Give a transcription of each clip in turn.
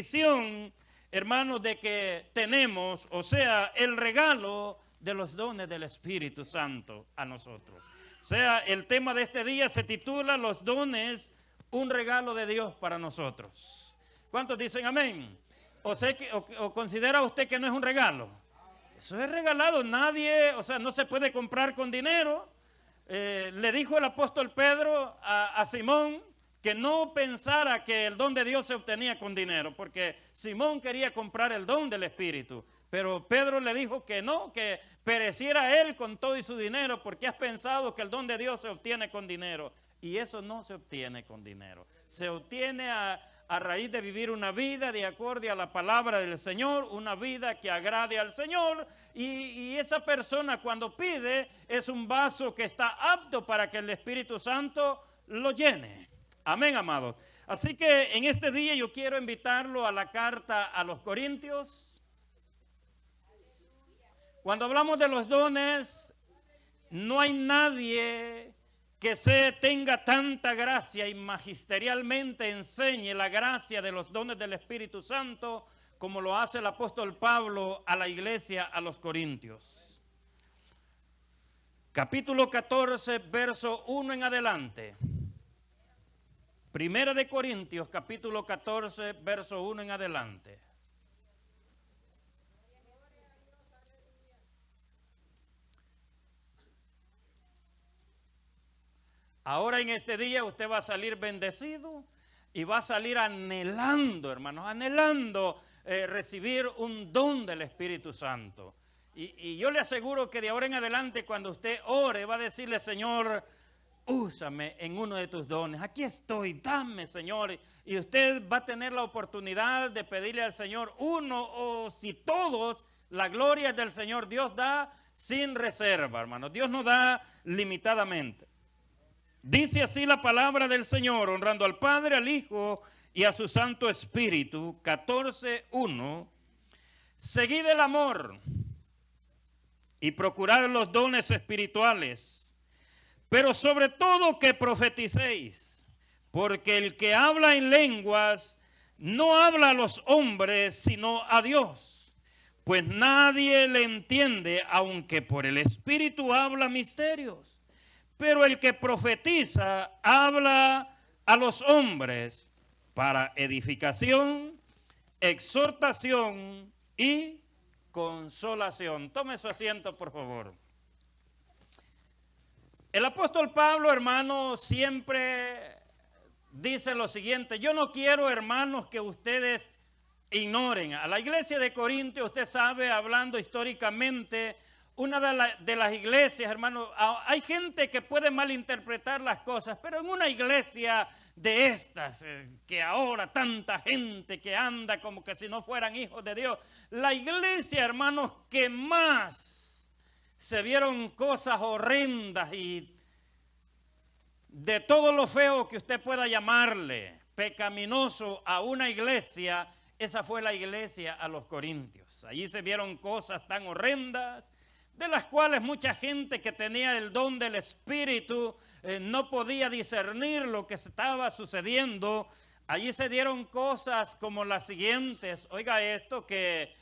bendición, hermanos, de que tenemos, o sea, el regalo de los dones del Espíritu Santo a nosotros. O sea, el tema de este día se titula Los dones, un regalo de Dios para nosotros. ¿Cuántos dicen amén? ¿O considera usted que no es un regalo? Eso es regalado, nadie, o sea, no se puede comprar con dinero. Le dijo el apóstol Pedro a Simón que no pensara que el don de Dios se obtenía con dinero, porque Simón quería comprar el don del Espíritu, pero Pedro le dijo que no, que pereciera él con todo y su dinero, porque has pensado que el don de Dios se obtiene con dinero, y eso no se obtiene con dinero, se obtiene a raíz de vivir una vida de acuerdo a la palabra del Señor, una vida que agrade al Señor, y esa persona cuando pide es un vaso que está apto para que el Espíritu Santo lo llene. Amén, amados. Así que en este día yo quiero invitarlo a la carta a los Corintios. Cuando hablamos de los dones, no hay nadie que tenga tanta gracia y magisterialmente enseñe la gracia de los dones del Espíritu Santo como lo hace el apóstol Pablo a la iglesia a los Corintios. Capítulo 14, verso 1 en adelante. Primera de Corintios, capítulo 14, verso 1 en adelante. Ahora en este día usted va a salir bendecido y va a salir anhelando, hermanos, anhelando recibir un don del Espíritu Santo. Y yo le aseguro que de ahora en adelante cuando usted ore va a decirle, Señor, úsame en uno de tus dones. Aquí estoy, dame, Señor. Y usted va a tener la oportunidad de pedirle al Señor uno o si todos, la gloria del Señor. Dios da sin reserva, hermanos. Dios no da limitadamente. Dice así la palabra del Señor, honrando al Padre, al Hijo y a su Santo Espíritu. 14:1. Seguid el amor y procurad los dones espirituales, pero sobre todo que profeticéis, porque el que habla en lenguas no habla a los hombres, sino a Dios, pues nadie le entiende, aunque por el Espíritu habla misterios. Pero el que profetiza habla a los hombres para edificación, exhortación y consolación. Tome su asiento, por favor. El apóstol Pablo, hermano, siempre dice lo siguiente: yo no quiero, hermanos, que ustedes ignoren. A la iglesia de Corinto, usted sabe, hablando históricamente, una de las iglesias, hermano, hay gente que puede malinterpretar las cosas, pero en una iglesia de estas, que ahora tanta gente que anda como que si no fueran hijos de Dios, la iglesia, hermanos, que más se vieron cosas horrendas y de todo lo feo que usted pueda llamarle, pecaminoso a una iglesia, esa fue la iglesia a los Corintios. Allí se vieron cosas tan horrendas, de las cuales mucha gente que tenía el don del Espíritu no podía discernir lo que estaba sucediendo. Allí se dieron cosas como las siguientes. Oiga esto, que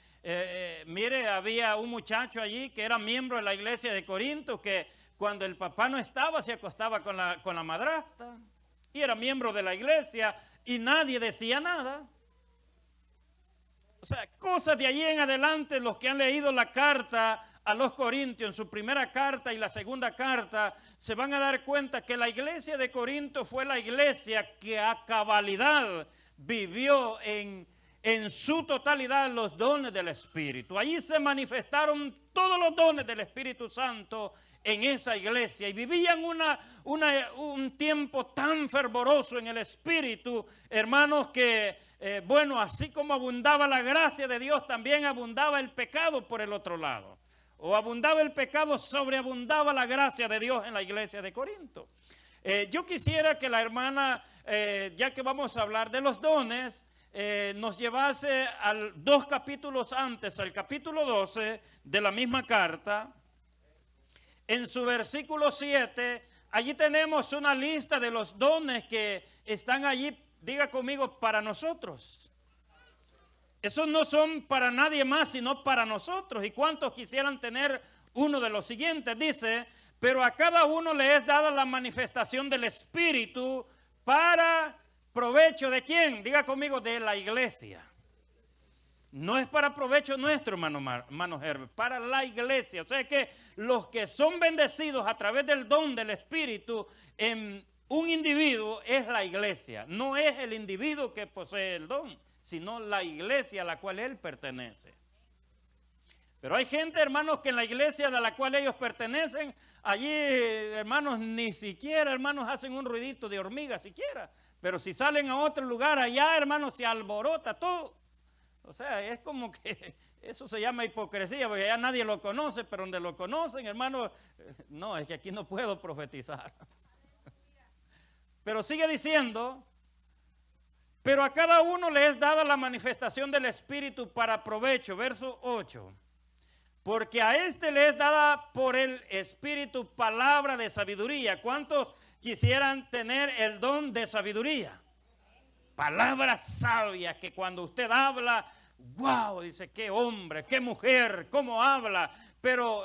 mire, había un muchacho allí que era miembro de la iglesia de Corinto, que cuando el papá no estaba se acostaba con la madrastra, y era miembro de la iglesia y nadie decía nada. O sea, cosas de allí en adelante. Los que han leído la carta a los Corintios, en su primera carta y la segunda carta, se van a dar cuenta que la iglesia de Corinto fue la iglesia que a cabalidad vivió en su totalidad los dones del Espíritu. Allí se manifestaron todos los dones del Espíritu Santo en esa iglesia y vivían un tiempo tan fervoroso en el Espíritu, hermanos, que bueno, así como abundaba la gracia de Dios, también abundaba el pecado por el otro lado. O abundaba el pecado, sobreabundaba la gracia de Dios en la iglesia de Corinto. Yo quisiera que la hermana, ya que vamos a hablar de los dones, nos llevase dos capítulos antes, al capítulo 12 de la misma carta. En su versículo 7, allí tenemos una lista de los dones que están allí, diga conmigo, para nosotros. Esos no son para nadie más, sino para nosotros. ¿Y cuántos quisieran tener uno de los siguientes? Dice, pero a cada uno le es dada la manifestación del Espíritu para provecho ¿de quién? Diga conmigo, de la iglesia. No es para provecho nuestro, hermano Herbert, para la iglesia. O sea que los que son bendecidos a través del don del Espíritu en un individuo es la iglesia. No es el individuo que posee el don, sino la iglesia a la cual él pertenece. Pero hay gente, hermanos, que en la iglesia de la cual ellos pertenecen, allí, hermanos, ni siquiera, hermanos, hacen un ruidito de hormiga siquiera. Pero si salen a otro lugar, allá, hermanos, se alborota todo. O sea, es como que eso se llama hipocresía, porque allá nadie lo conoce, pero donde lo conocen, hermanos, no, es que aquí no puedo profetizar. Pero sigue diciendo, pero a cada uno le es dada la manifestación del Espíritu para provecho, verso 8. Porque a este le es dada por el Espíritu palabra de sabiduría. ¿Cuántos quisieran tener el don de sabiduría? Palabras sabias que cuando usted habla, wow, dice, qué hombre, qué mujer, cómo habla. Pero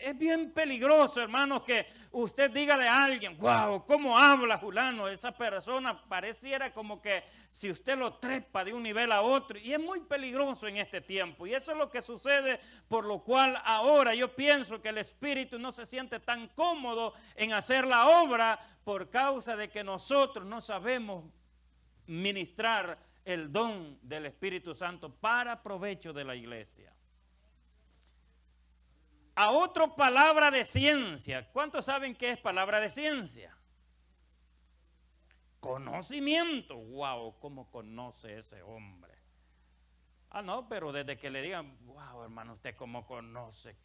es bien peligroso, hermanos, que usted diga de alguien, wow, cómo habla fulano. Esa persona pareciera como que si usted lo trepa de un nivel a otro. Y es muy peligroso en este tiempo. Y eso es lo que sucede, por lo cual ahora yo pienso que el Espíritu no se siente tan cómodo en hacer la obra por causa de que nosotros no sabemos ministrar el don del Espíritu Santo para provecho de la iglesia. A otro, palabra de ciencia. ¿Cuántos saben qué es palabra de ciencia? Conocimiento. Wow, ¿cómo conoce ese hombre? Ah, no, pero desde que le digan, wow, hermano, usted cómo conoce,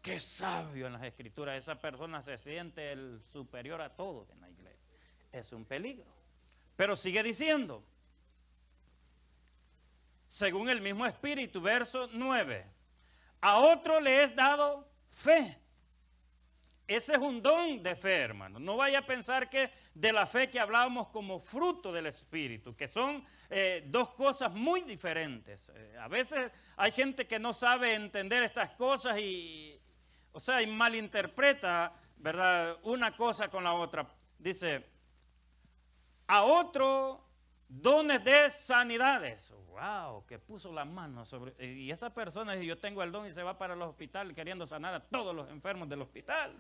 qué sabio en las escrituras. Esa persona se siente el superior a todos en la iglesia. Es un peligro. Pero sigue diciendo, según el mismo Espíritu, verso 9. A otro le es dado fe. Ese es un don de fe, hermano. No vaya a pensar que de la fe que hablábamos como fruto del Espíritu, que son dos cosas muy diferentes. A veces hay gente que no sabe entender estas cosas y malinterpreta, ¿verdad?, una cosa con la otra. Dice, a otro dones de sanidades. Wow, que puso las manos sobre... Y esa persona dice, yo tengo el don, y se va para el hospital queriendo sanar a todos los enfermos del hospital.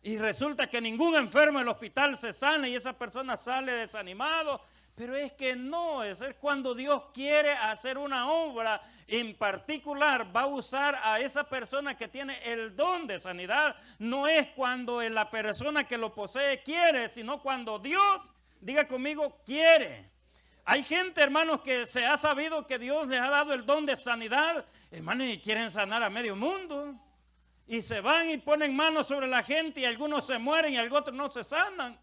Y resulta que ningún enfermo del hospital se sana y esa persona sale desanimado. Pero es que no, es cuando Dios quiere hacer una obra en particular, va a usar a esa persona que tiene el don de sanidad. No es cuando la persona que lo posee quiere, sino cuando Dios, diga conmigo, quiere. Hay gente, hermanos, que se ha sabido que Dios les ha dado el don de sanidad, hermanos, y quieren sanar a medio mundo. Y se van y ponen manos sobre la gente y algunos se mueren y algunos no se sanan.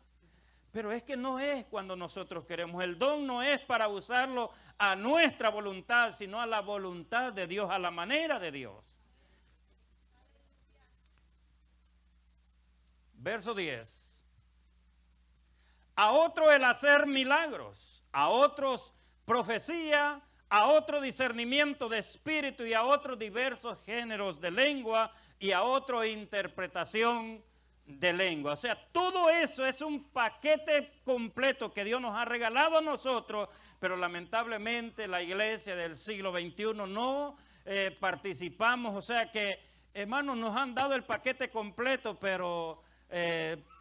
Pero es que no es cuando nosotros queremos. El don no es para usarlo a nuestra voluntad, sino a la voluntad de Dios, a la manera de Dios. Verso 10. A otro el hacer milagros, a otros profecía, a otro discernimiento de espíritu y a otros diversos géneros de lengua y a otro interpretación de lengua. O sea, todo eso es un paquete completo que Dios nos ha regalado a nosotros, pero lamentablemente la iglesia del siglo XXI no participamos. O sea que, hermanos, nos han dado el paquete completo, pero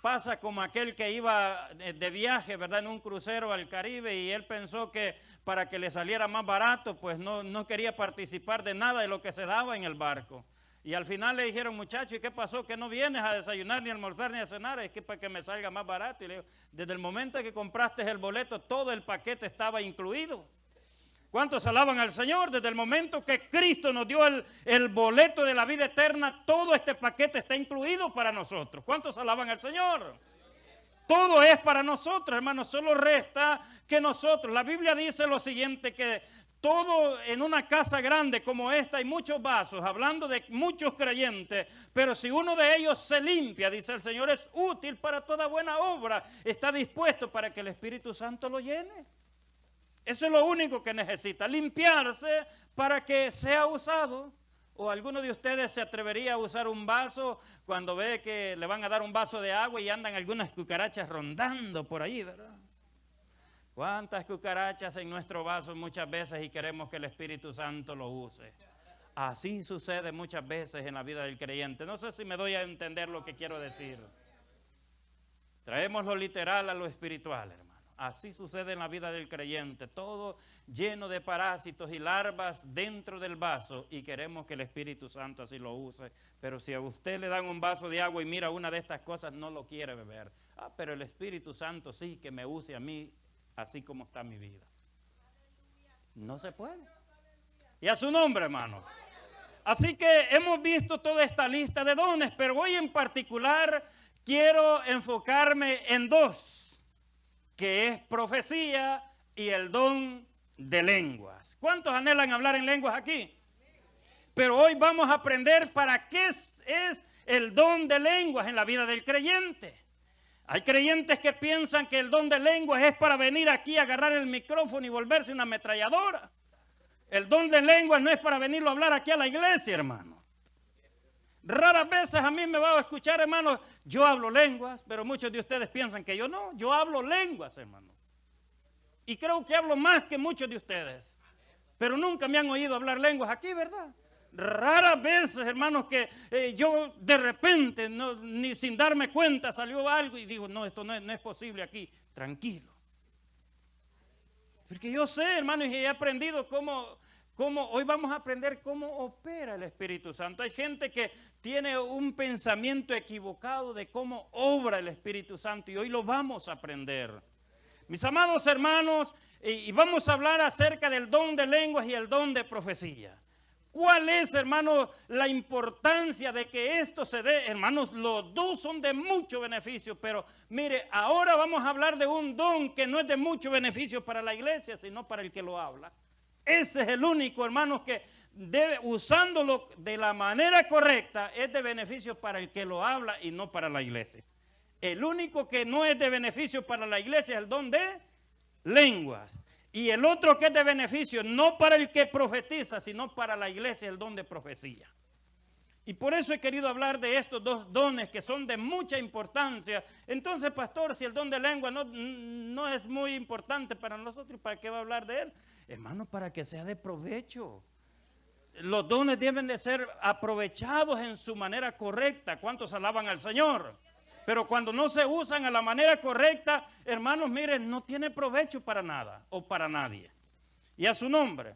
pasa como aquel que iba de viaje, ¿verdad?, en un crucero al Caribe, y él pensó que para que le saliera más barato, pues no quería participar de nada de lo que se daba en el barco. Y al final le dijeron, muchacho, ¿y qué pasó? ¿Que no vienes a desayunar, ni a almorzar, ni a cenar? Es que para que me salga más barato. Y le digo, desde el momento en que compraste el boleto, todo el paquete estaba incluido. ¿Cuántos alaban al Señor? Desde el momento que Cristo nos dio el boleto de la vida eterna, todo este paquete está incluido para nosotros. ¿Cuántos alaban al Señor? Todo es para nosotros, hermanos. Solo resta que nosotros. La Biblia dice lo siguiente, que todo en una casa grande como esta hay muchos vasos, hablando de muchos creyentes, pero si uno de ellos se limpia, dice el Señor, es útil para toda buena obra, está dispuesto para que el Espíritu Santo lo llene. Eso es lo único que necesita, limpiarse para que sea usado. ¿O alguno de ustedes se atrevería a usar un vaso cuando ve que le van a dar un vaso de agua y andan algunas cucarachas rondando por ahí, verdad? ¿Cuántas cucarachas en nuestro vaso muchas veces y queremos que el Espíritu Santo lo use? Así sucede muchas veces en la vida del creyente. No sé si me doy a entender lo que quiero decir. Traemos lo literal a lo espiritual, hermano. Así sucede en la vida del creyente, todo lleno de parásitos y larvas dentro del vaso y queremos que el Espíritu Santo así lo use. Pero si a usted le dan un vaso de agua y mira una de estas cosas, no lo quiere beber. Pero el Espíritu Santo sí que me use a mí así como está mi vida. No se puede. Y a su nombre, hermanos. Así que hemos visto toda esta lista de dones, pero hoy en particular quiero enfocarme en dos, que es profecía y el don de lenguas. ¿Cuántos anhelan hablar en lenguas aquí? Pero hoy vamos a aprender para qué es el don de lenguas en la vida del creyente. Hay creyentes que piensan que el don de lenguas es para venir aquí, agarrar el micrófono y volverse una ametralladora. El don de lenguas no es para venirlo a hablar aquí a la iglesia, hermano. Raras veces a mí me va a escuchar, hermano, yo hablo lenguas, pero muchos de ustedes piensan que yo no. Yo hablo lenguas, hermano. Y creo que hablo más que muchos de ustedes. Pero nunca me han oído hablar lenguas aquí, ¿verdad? Raras veces, hermanos, que yo de repente, ni sin darme cuenta, salió algo y digo, no, esto no es posible aquí. Tranquilo. Porque yo sé, hermanos, y he aprendido cómo hoy vamos a aprender cómo opera el Espíritu Santo. Hay gente que tiene un pensamiento equivocado de cómo obra el Espíritu Santo y hoy lo vamos a aprender. Mis amados hermanos, y vamos a hablar acerca del don de lenguas y el don de profecía. ¿Cuál es, hermanos, la importancia de que esto se dé? Hermanos, los dos son de mucho beneficio, pero mire, ahora vamos a hablar de un don que no es de mucho beneficio para la iglesia, sino para el que lo habla. Ese es el único, hermanos, que debe, usándolo de la manera correcta, es de beneficio para el que lo habla y no para la iglesia. El único que no es de beneficio para la iglesia es el don de lenguas. Y el otro que es de beneficio, no para el que profetiza, sino para la iglesia, el don de profecía. Y por eso he querido hablar de estos dos dones que son de mucha importancia. Entonces, pastor, si el don de lengua no es muy importante para nosotros, ¿para qué va a hablar de él? Hermano, para que sea de provecho. Los dones deben de ser aprovechados en su manera correcta. ¿Cuántos alaban al Señor? Pero cuando no se usan a la manera correcta, hermanos, miren, no tiene provecho para nada o para nadie. Y a su nombre.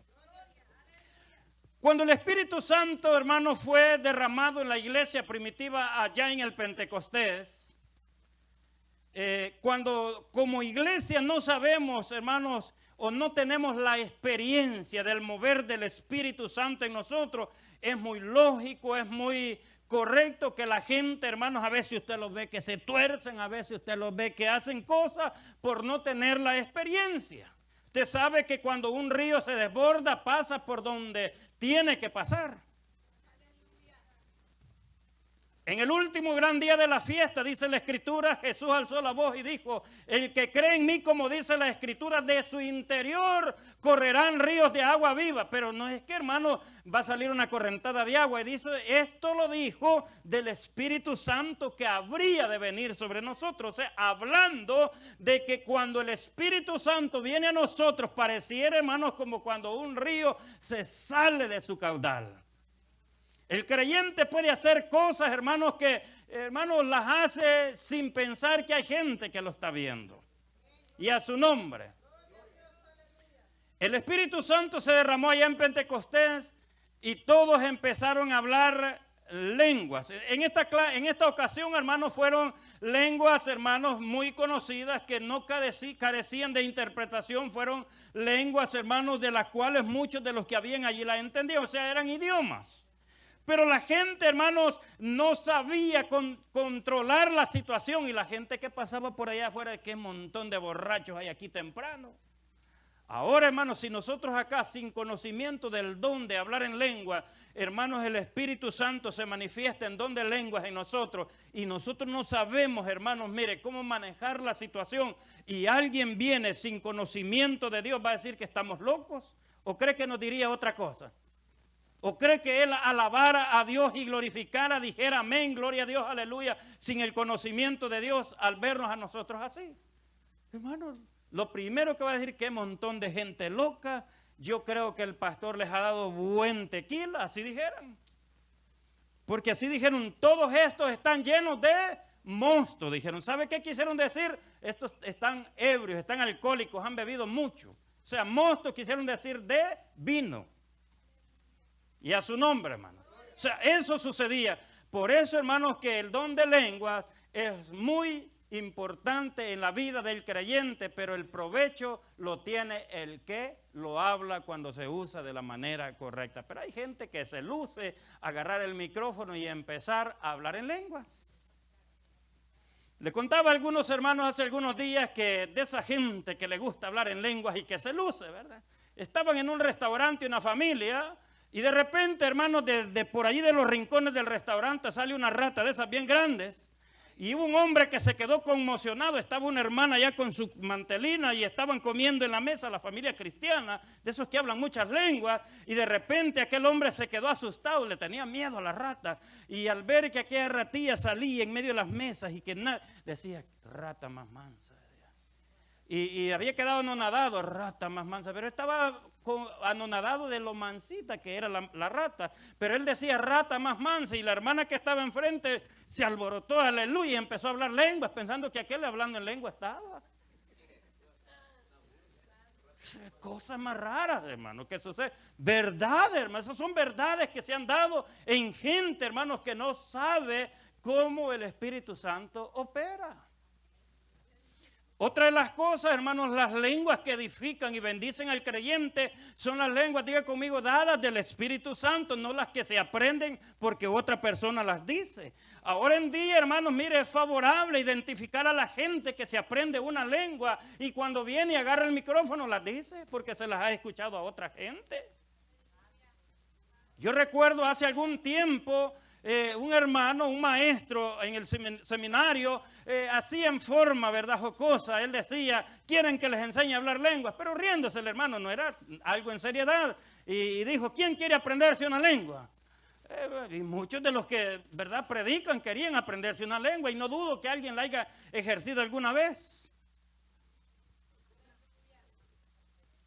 Cuando el Espíritu Santo, hermanos, fue derramado en la iglesia primitiva allá en el Pentecostés, cuando como iglesia no sabemos, hermanos, o no tenemos la experiencia del mover del Espíritu Santo en nosotros, es muy lógico, es muy correcto que la gente, hermanos, a veces usted los ve que se tuercen, a veces usted los ve que hacen cosas por no tener la experiencia. Usted sabe que cuando un río se desborda, pasa por donde tiene que pasar. En el último gran día de la fiesta, dice la Escritura, Jesús alzó la voz y dijo, el que cree en mí, como dice la Escritura, de su interior correrán ríos de agua viva. Pero no es que, hermano, va a salir una correntada de agua. Y dice, esto lo dijo del Espíritu Santo que habría de venir sobre nosotros. O sea, hablando de que cuando el Espíritu Santo viene a nosotros, pareciera, hermanos, como cuando un río se sale de su caudal. El creyente puede hacer cosas, hermanos, que, hermanos, las hace sin pensar que hay gente que lo está viendo. Y a su nombre. El Espíritu Santo se derramó allá en Pentecostés y todos empezaron a hablar lenguas. En esta ocasión, hermanos, fueron lenguas, hermanos, muy conocidas que no carecían de interpretación. Fueron lenguas, hermanos, de las cuales muchos de los que habían allí la entendían. O sea, eran idiomas. Pero la gente, hermanos, no sabía controlar la situación. Y la gente que pasaba por allá afuera, qué montón de borrachos hay aquí temprano. Ahora, hermanos, si nosotros acá sin conocimiento del don de hablar en lengua, hermanos, el Espíritu Santo se manifiesta en don de lenguas en nosotros y nosotros no sabemos, hermanos, mire, cómo manejar la situación y alguien viene sin conocimiento de Dios, ¿va a decir que estamos locos? ¿O cree que nos diría otra cosa? ¿O cree que él alabara a Dios y glorificara, dijera amén, gloria a Dios, aleluya, sin el conocimiento de Dios al vernos a nosotros así? Hermanos, lo primero que va a decir que hay un montón de gente loca. Yo creo que el pastor les ha dado buen tequila, así dijeron. Porque así dijeron, todos estos están llenos de mosto, dijeron. ¿Sabe qué quisieron decir? Estos están ebrios, están alcohólicos, han bebido mucho. O sea, mosto quisieron decir de vino. Y a su nombre, hermano. O sea, eso sucedía. Por eso, hermanos, que el don de lenguas es muy importante en la vida del creyente, pero el provecho lo tiene el que lo habla cuando se usa de la manera correcta. Pero hay gente que se luce agarrar el micrófono y empezar a hablar en lenguas. Le contaba a algunos hermanos hace algunos días que de esa gente que le gusta hablar en lenguas y que se luce, ¿verdad? Estaban en un restaurante, una familia, y de repente, hermanos, de por allí de los rincones del restaurante sale una rata de esas bien grandes. Y hubo un hombre que se quedó conmocionado, estaba una hermana ya con su mantelina y estaban comiendo en la mesa la familia cristiana, de esos que hablan muchas lenguas, y de repente aquel hombre se quedó asustado, le tenía miedo a la rata, y al ver que aquella ratilla salía en medio de las mesas y que decía, rata más mansa. Y había quedado anonadado, rata más mansa, pero estaba anonadado de lo mansita que era la rata. Pero él decía rata más mansa y la hermana que estaba enfrente se alborotó, aleluya, y empezó a hablar lenguas pensando que aquel hablando en lengua estaba. Cosas más raras, hermano, que sucede. Verdades, hermano, esas son verdades que se han dado en gente, hermanos, que no sabe cómo el Espíritu Santo opera. Otra de las cosas, hermanos, las lenguas que edifican y bendicen al creyente son las lenguas, diga conmigo, dadas del Espíritu Santo, no las que se aprenden porque otra persona las dice. Ahora en día, hermanos, mire, es favorable identificar a la gente que se aprende una lengua y cuando viene y agarra el micrófono las dice porque se las ha escuchado a otra gente. Yo recuerdo hace algún tiempo un hermano, un maestro en el seminario, así en forma, ¿verdad?, jocosa, él decía, quieren que les enseñe a hablar lenguas, pero riéndose el hermano, no era algo en seriedad, y dijo, ¿quién quiere aprenderse una lengua? Y muchos de los que, ¿verdad?, predican querían aprenderse una lengua, y no dudo que alguien la haya ejercido alguna vez.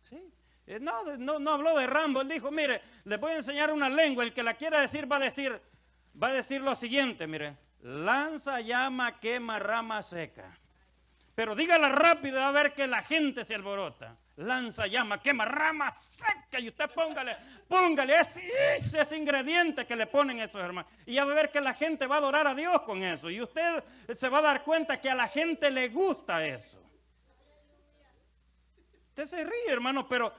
Sí. No habló de Rambo, él dijo, mire, les voy a enseñar una lengua, el que la quiera decir va a decir lo siguiente, mire, lanza, llama, quema, rama seca. Pero dígala rápido a ver que la gente se alborota. Lanza, llama, quema, rama seca. Y usted póngale ese ingrediente que le ponen esos hermanos. Y ya va a ver que la gente va a adorar a Dios con eso. Y usted se va a dar cuenta que a la gente le gusta eso. Usted se ríe, hermano, pero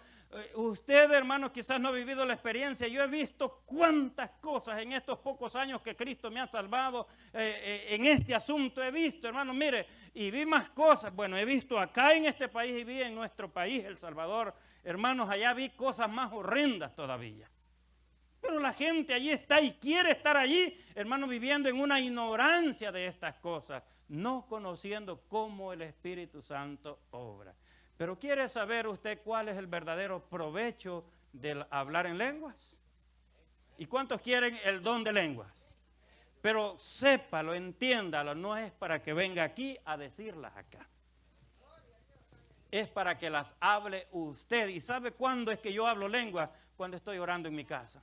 usted, hermano, quizás no ha vivido la experiencia. Yo he visto cuántas cosas en estos pocos años que Cristo me ha salvado en este asunto. He visto, hermano, mire, y vi más cosas. Bueno, he visto acá en este país y vi en nuestro país, El Salvador. Hermanos, allá vi cosas más horrendas todavía. Pero la gente allí está y quiere estar allí, hermano, viviendo en una ignorancia de estas cosas, no conociendo cómo el Espíritu Santo obra. Pero ¿quiere saber usted cuál es el verdadero provecho del hablar en lenguas? ¿Y cuántos quieren el don de lenguas? Pero sépalo, entiéndalo, no es para que venga aquí a decirlas acá. Es para que las hable usted. ¿Y sabe cuándo es que yo hablo lenguas? Cuando estoy orando en mi casa.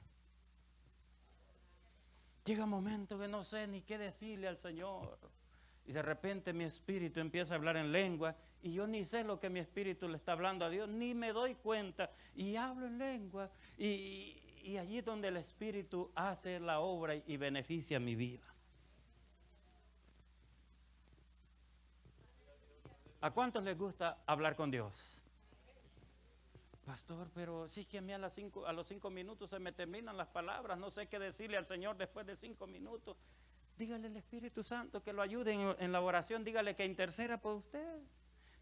Llega un momento que no sé ni qué decirle al Señor. Y de repente mi espíritu empieza a hablar en lengua y yo ni sé lo que mi espíritu le está hablando a Dios, ni me doy cuenta y hablo en lengua y allí es donde el espíritu hace la obra y beneficia mi vida. ¿A cuántos les gusta hablar con Dios? Pastor, pero sí que a mí a los 5 minutos se me terminan las palabras, no sé qué decirle al Señor después de 5 minutos. Dígale al Espíritu Santo que lo ayude en la oración, dígale que interceda por usted.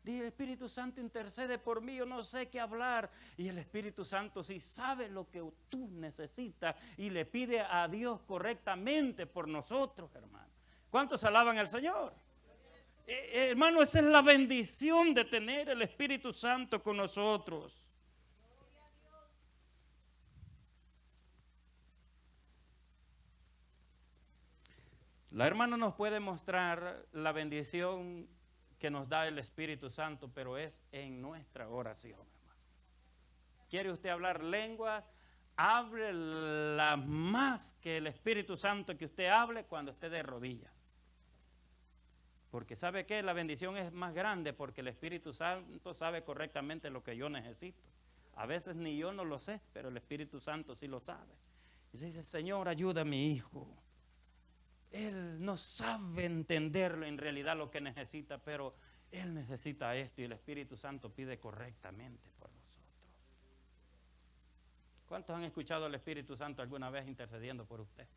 Dile, el Espíritu Santo intercede por mí, yo no sé qué hablar. Y el Espíritu Santo sí sabe lo que tú necesitas y le pide a Dios correctamente por nosotros, hermano. ¿Cuántos alaban al Señor? Hermano, esa es la bendición de tener el Espíritu Santo con nosotros. La hermana nos puede mostrar la bendición que nos da el Espíritu Santo, pero es en nuestra oración, hermano. ¿Quiere usted hablar lenguas? Hable la más que el Espíritu Santo que usted hable cuando esté de rodillas. Porque ¿sabe qué? La bendición es más grande porque el Espíritu Santo sabe correctamente lo que yo necesito. A veces ni yo no lo sé, pero el Espíritu Santo sí lo sabe. Y dice, Señor, ayuda a mi hijo. Él no sabe entenderlo en realidad lo que necesita, pero él necesita esto y el Espíritu Santo pide correctamente por nosotros. ¿Cuántos han escuchado al Espíritu Santo alguna vez intercediendo por usted?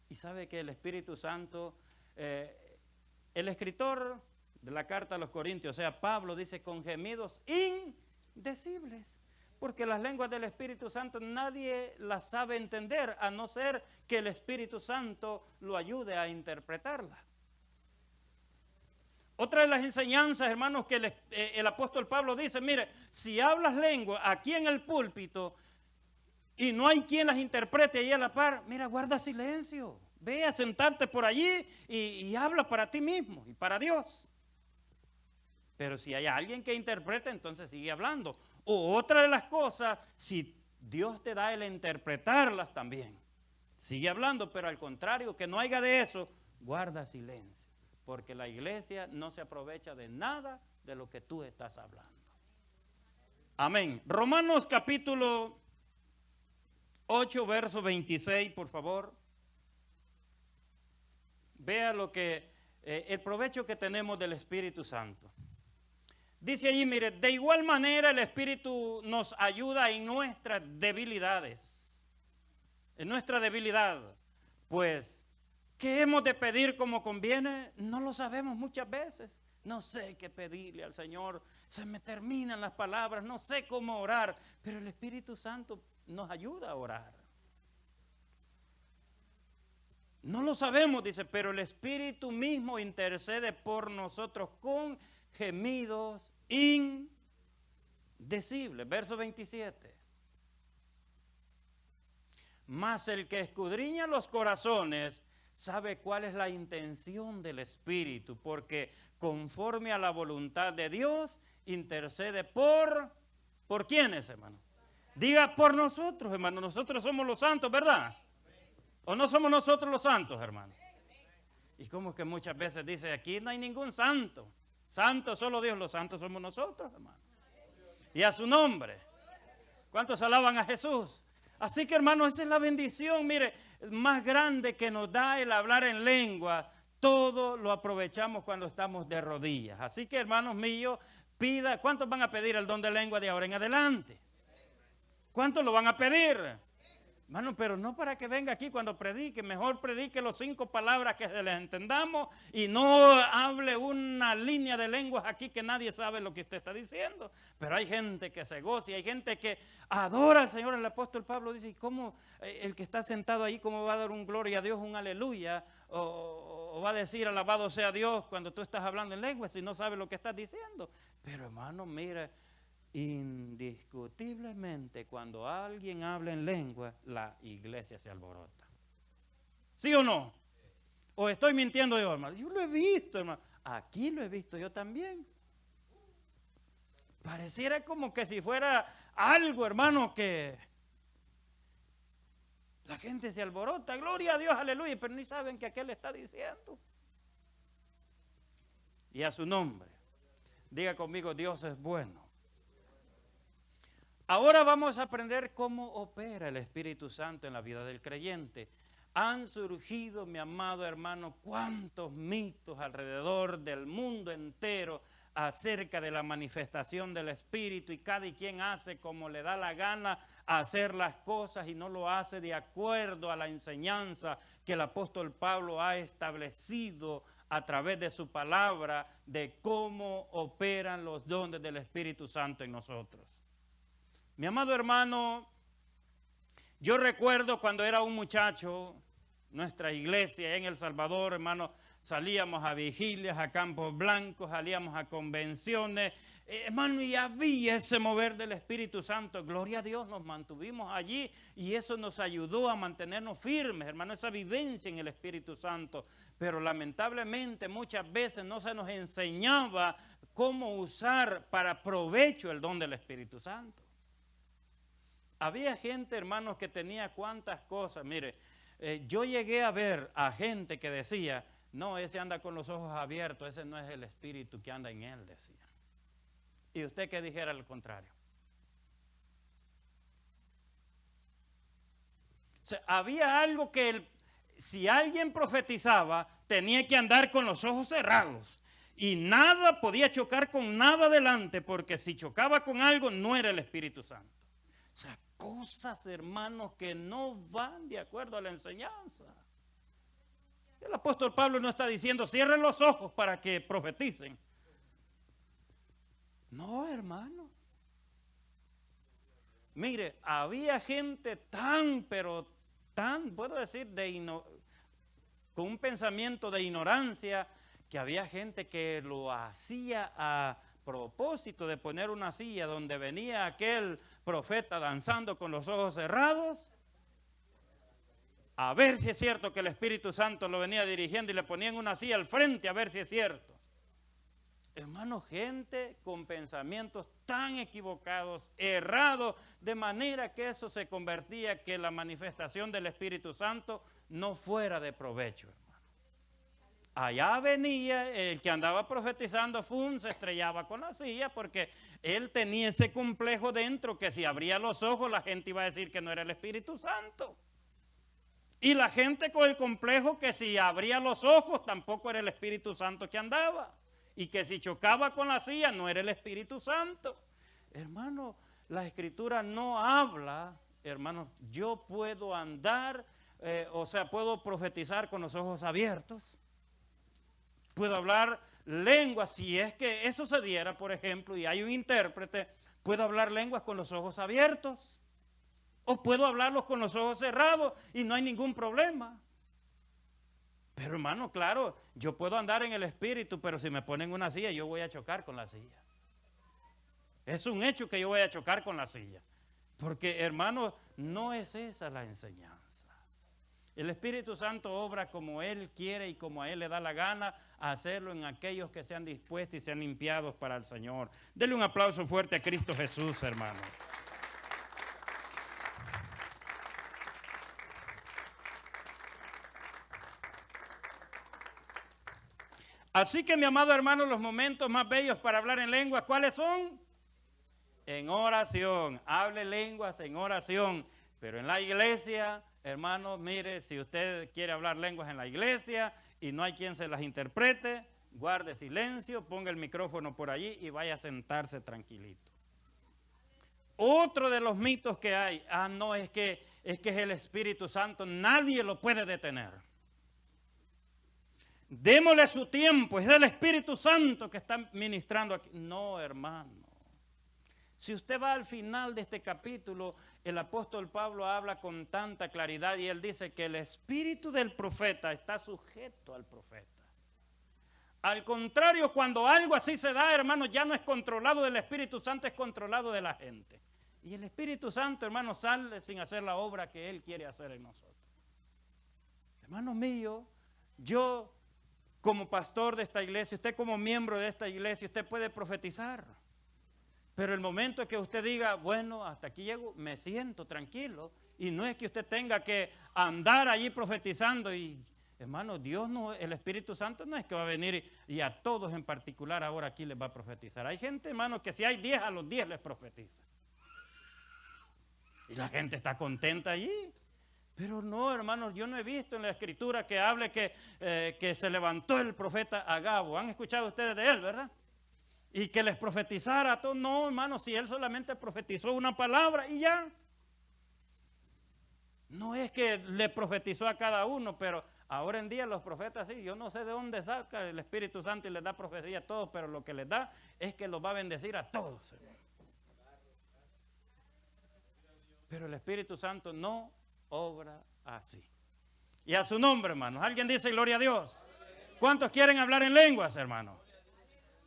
Y sabe que el Espíritu Santo, el escritor de la carta a los Corintios, o sea, Pablo, dice con gemidos indecibles. Porque las lenguas del Espíritu Santo nadie las sabe entender, a no ser que el Espíritu Santo lo ayude a interpretarlas. Otra de las enseñanzas, hermanos, que el apóstol Pablo dice, mire, si hablas lenguas aquí en el púlpito y no hay quien las interprete ahí a la par, mira, guarda silencio. Ve a sentarte por allí y habla para ti mismo y para Dios. Pero si hay alguien que interprete, entonces sigue hablando. O otra de las cosas, si Dios te da el interpretarlas también, sigue hablando, pero al contrario, que no haya de eso, guarda silencio, porque la iglesia no se aprovecha de nada de lo que tú estás hablando. Amén. Romanos capítulo 8, verso 26, por favor. Vea lo que, el provecho que tenemos del Espíritu Santo. Dice allí, mire, de igual manera el Espíritu nos ayuda en nuestras debilidades. En nuestra debilidad. Pues, ¿qué hemos de pedir como conviene? No lo sabemos muchas veces. No sé qué pedirle al Señor. Se me terminan las palabras. No sé cómo orar. Pero el Espíritu Santo nos ayuda a orar. No lo sabemos, dice, pero el Espíritu mismo intercede por nosotros con gemidos indecibles. Verso 27. Mas el que escudriña los corazones sabe cuál es la intención del Espíritu, porque conforme a la voluntad de Dios intercede ¿por quiénes, hermano? Diga por nosotros, hermano. Nosotros somos los santos, ¿verdad? ¿O no somos nosotros los santos, hermano? Y como que muchas veces dice, aquí no hay ningún santo. Santo solo Dios, los santos somos nosotros, hermano. Y a su nombre. ¿Cuántos alaban a Jesús? Así que, hermano, esa es la bendición, mire, más grande que nos da el hablar en lengua. Todo lo aprovechamos cuando estamos de rodillas. Así que, hermanos míos, pida, ¿cuántos van a pedir el don de lengua de ahora en adelante? ¿Cuántos lo van a pedir? Hermano, pero no para que venga aquí cuando predique, mejor predique los 5 palabras que se les entendamos y no hable una línea de lenguas aquí que nadie sabe lo que usted está diciendo. Pero hay gente que se goza y hay gente que adora al Señor. El apóstol Pablo dice, ¿cómo el que está sentado ahí, cómo va a dar un gloria a Dios, un aleluya? O va a decir alabado sea Dios cuando tú estás hablando en lenguas si no sabes lo que estás diciendo. Pero hermano, mire, indiscutiblemente cuando alguien habla en lengua, la iglesia se alborota. ¿Sí o no? ¿O estoy mintiendo yo, hermano? Yo lo he visto, hermano. Aquí lo he visto yo también. Pareciera como que si fuera algo, hermano, que la gente se alborota. Gloria a Dios, aleluya. Pero ni saben que aquel le está diciendo. Y a su nombre. Diga conmigo, Dios es bueno. Ahora vamos a aprender cómo opera el Espíritu Santo en la vida del creyente. Han surgido, mi amado hermano, cuántos mitos alrededor del mundo entero acerca de la manifestación del Espíritu y cada quien hace como le da la gana hacer las cosas y no lo hace de acuerdo a la enseñanza que el apóstol Pablo ha establecido a través de su palabra de cómo operan los dones del Espíritu Santo en nosotros. Mi amado hermano, yo recuerdo cuando era un muchacho, nuestra iglesia en El Salvador, hermano, salíamos a vigilias, a campos blancos, salíamos a convenciones, hermano, y había ese mover del Espíritu Santo. Gloria a Dios, nos mantuvimos allí y eso nos ayudó a mantenernos firmes, hermano, esa vivencia en el Espíritu Santo. Pero lamentablemente muchas veces no se nos enseñaba cómo usar para provecho el don del Espíritu Santo. Había gente, hermanos, que tenía cuantas cosas. Mire, yo llegué a ver a gente que decía, no, ese anda con los ojos abiertos, ese no es el Espíritu que anda en él, decía. ¿Y usted qué dijera al contrario? O sea, había algo que si alguien profetizaba, tenía que andar con los ojos cerrados. Y nada podía chocar con nada delante, porque si chocaba con algo, no era el Espíritu Santo. O sea, cosas, hermanos, que no van de acuerdo a la enseñanza. El apóstol Pablo no está diciendo, cierren los ojos para que profeticen. No, hermano. Mire, había gente pero tan, puedo decir, con un pensamiento de ignorancia, que había gente que lo hacía a propósito de poner una silla donde venía aquel profeta danzando con los ojos cerrados, a ver si es cierto que el Espíritu Santo lo venía dirigiendo y le ponían una silla al frente a ver si es cierto. Hermano, gente con pensamientos tan equivocados, errados, de manera que eso se convertía que la manifestación del Espíritu Santo no fuera de provecho, hermano. Allá venía el que andaba profetizando, se estrellaba con la silla porque él tenía ese complejo dentro que si abría los ojos la gente iba a decir que no era el Espíritu Santo. Y la gente con el complejo que si abría los ojos tampoco era el Espíritu Santo que andaba. Y que si chocaba con la silla no era el Espíritu Santo. Hermano, la Escritura no habla, hermano, yo puedo andar, puedo profetizar con los ojos abiertos. Puedo hablar lenguas, si es que eso se diera, por ejemplo, y hay un intérprete, puedo hablar lenguas con los ojos abiertos. O puedo hablarlos con los ojos cerrados y no hay ningún problema. Pero hermano, claro, yo puedo andar en el Espíritu, pero si me ponen una silla, yo voy a chocar con la silla. Es un hecho que yo voy a chocar con la silla. Porque hermano, no es esa la enseñanza. El Espíritu Santo obra como Él quiere y como a Él le da la gana hacerlo en aquellos que sean dispuestos y sean limpiados para el Señor. Denle un aplauso fuerte a Cristo Jesús, hermano. Así que mi amado hermano, los momentos más bellos para hablar en lenguas, ¿cuáles son? En oración. Hable lenguas en oración. Pero en la iglesia, hermano, mire, si usted quiere hablar lenguas en la iglesia y no hay quien se las interprete, guarde silencio, ponga el micrófono por allí y vaya a sentarse tranquilito. Otro de los mitos que hay, no, es que es el Espíritu Santo, nadie lo puede detener. Démosle su tiempo, es el Espíritu Santo que está ministrando aquí. No, hermano. Si usted va al final de este capítulo, el apóstol Pablo habla con tanta claridad y él dice que el espíritu del profeta está sujeto al profeta. Al contrario, cuando algo así se da, hermano, ya no es controlado del Espíritu Santo, es controlado de la gente. Y el Espíritu Santo, hermano, sale sin hacer la obra que Él quiere hacer en nosotros. Hermano mío, yo como pastor de esta iglesia, usted como miembro de esta iglesia, usted puede profetizar. Pero el momento en que usted diga, bueno, hasta aquí llego, me siento tranquilo. Y no es que usted tenga que andar allí profetizando. Y hermano, Dios no, el Espíritu Santo no es que va a venir y a todos en particular ahora aquí les va a profetizar. Hay gente, hermano, que si hay 10, a los 10 les profetiza. Y la gente está contenta allí. Pero no, hermanos, yo no he visto en la Escritura que hable que se levantó el profeta Agabo. ¿Han escuchado ustedes de él, verdad? y que les profetizara a todos. No, hermano, si él solamente profetizó una palabra y ya. No es que le profetizó a cada uno, pero ahora en día los profetas sí, yo no sé de dónde saca el Espíritu Santo y les da profecía a todos, pero lo que les da es que los va a bendecir a todos, hermano. Pero el Espíritu Santo no obra así. Y a su nombre, hermanos. ¿Alguien dice gloria a Dios? ¿Cuántos quieren hablar en lenguas, hermanos?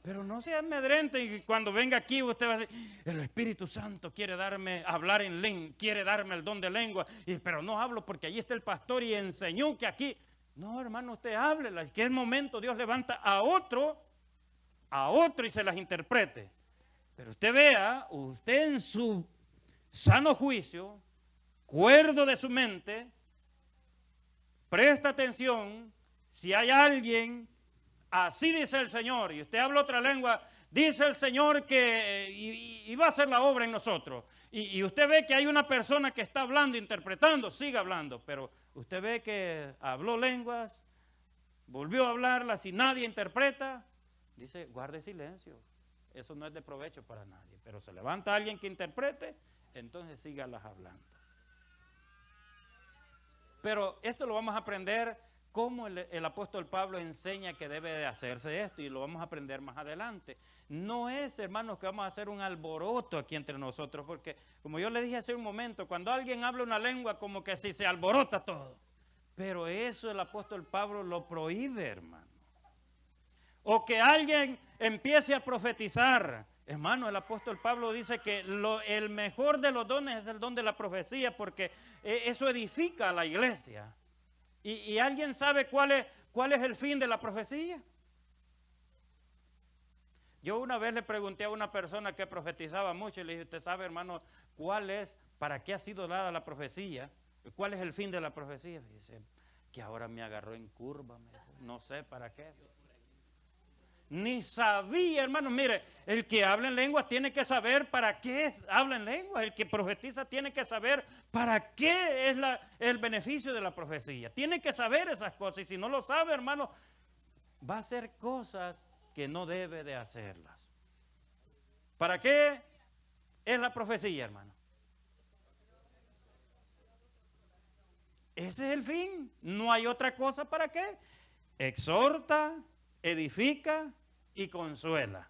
Pero no sea amedrente y cuando venga aquí usted va a decir, el Espíritu Santo quiere darme, hablar en lengua, quiere darme el don de lengua, pero no hablo porque allí está el pastor y enseñó que aquí. No, hermano, usted hable, en que el momento Dios levanta a otro y se las interprete. Pero usted vea, usted en su sano juicio, cuerdo de su mente, presta atención, si hay alguien, así dice el Señor, y usted habla otra lengua, dice el Señor que y va a hacer la obra en nosotros. Y usted ve que hay una persona que está hablando, interpretando, siga hablando, pero usted ve que habló lenguas, volvió a hablarlas y nadie interpreta, dice, guarde silencio, eso no es de provecho para nadie. Pero se levanta alguien que interprete, entonces sígalas hablando. Pero esto lo vamos a aprender cómo el apóstol Pablo enseña que debe de hacerse esto, y lo vamos a aprender más adelante. No es, hermanos, que vamos a hacer un alboroto aquí entre nosotros, porque como yo le dije hace un momento, cuando alguien habla una lengua como que si se alborota todo. Pero eso el apóstol Pablo lo prohíbe, hermano. O que alguien empiece a profetizar. Hermano, el apóstol Pablo dice que el mejor de los dones es el don de la profecía, porque eso edifica a la iglesia. ¿Y alguien sabe cuál es el fin de la profecía? Yo una vez le pregunté a una persona que profetizaba mucho y le dije, ¿usted sabe, hermano, para qué ha sido dada la profecía? ¿Cuál es el fin de la profecía? Dice, que ahora me agarró en curva, no sé para qué. Ni sabía, hermano. Mire, el que habla en lenguas tiene que saber para qué habla en lenguas. El que profetiza tiene que saber para qué es el beneficio de la profecía. Tiene que saber esas cosas. Y si no lo sabe, hermano, va a hacer cosas que no debe de hacerlas. ¿Para qué es la profecía, hermano? Ese es el fin. No hay otra cosa para qué. Exhorta, edifica y consuela.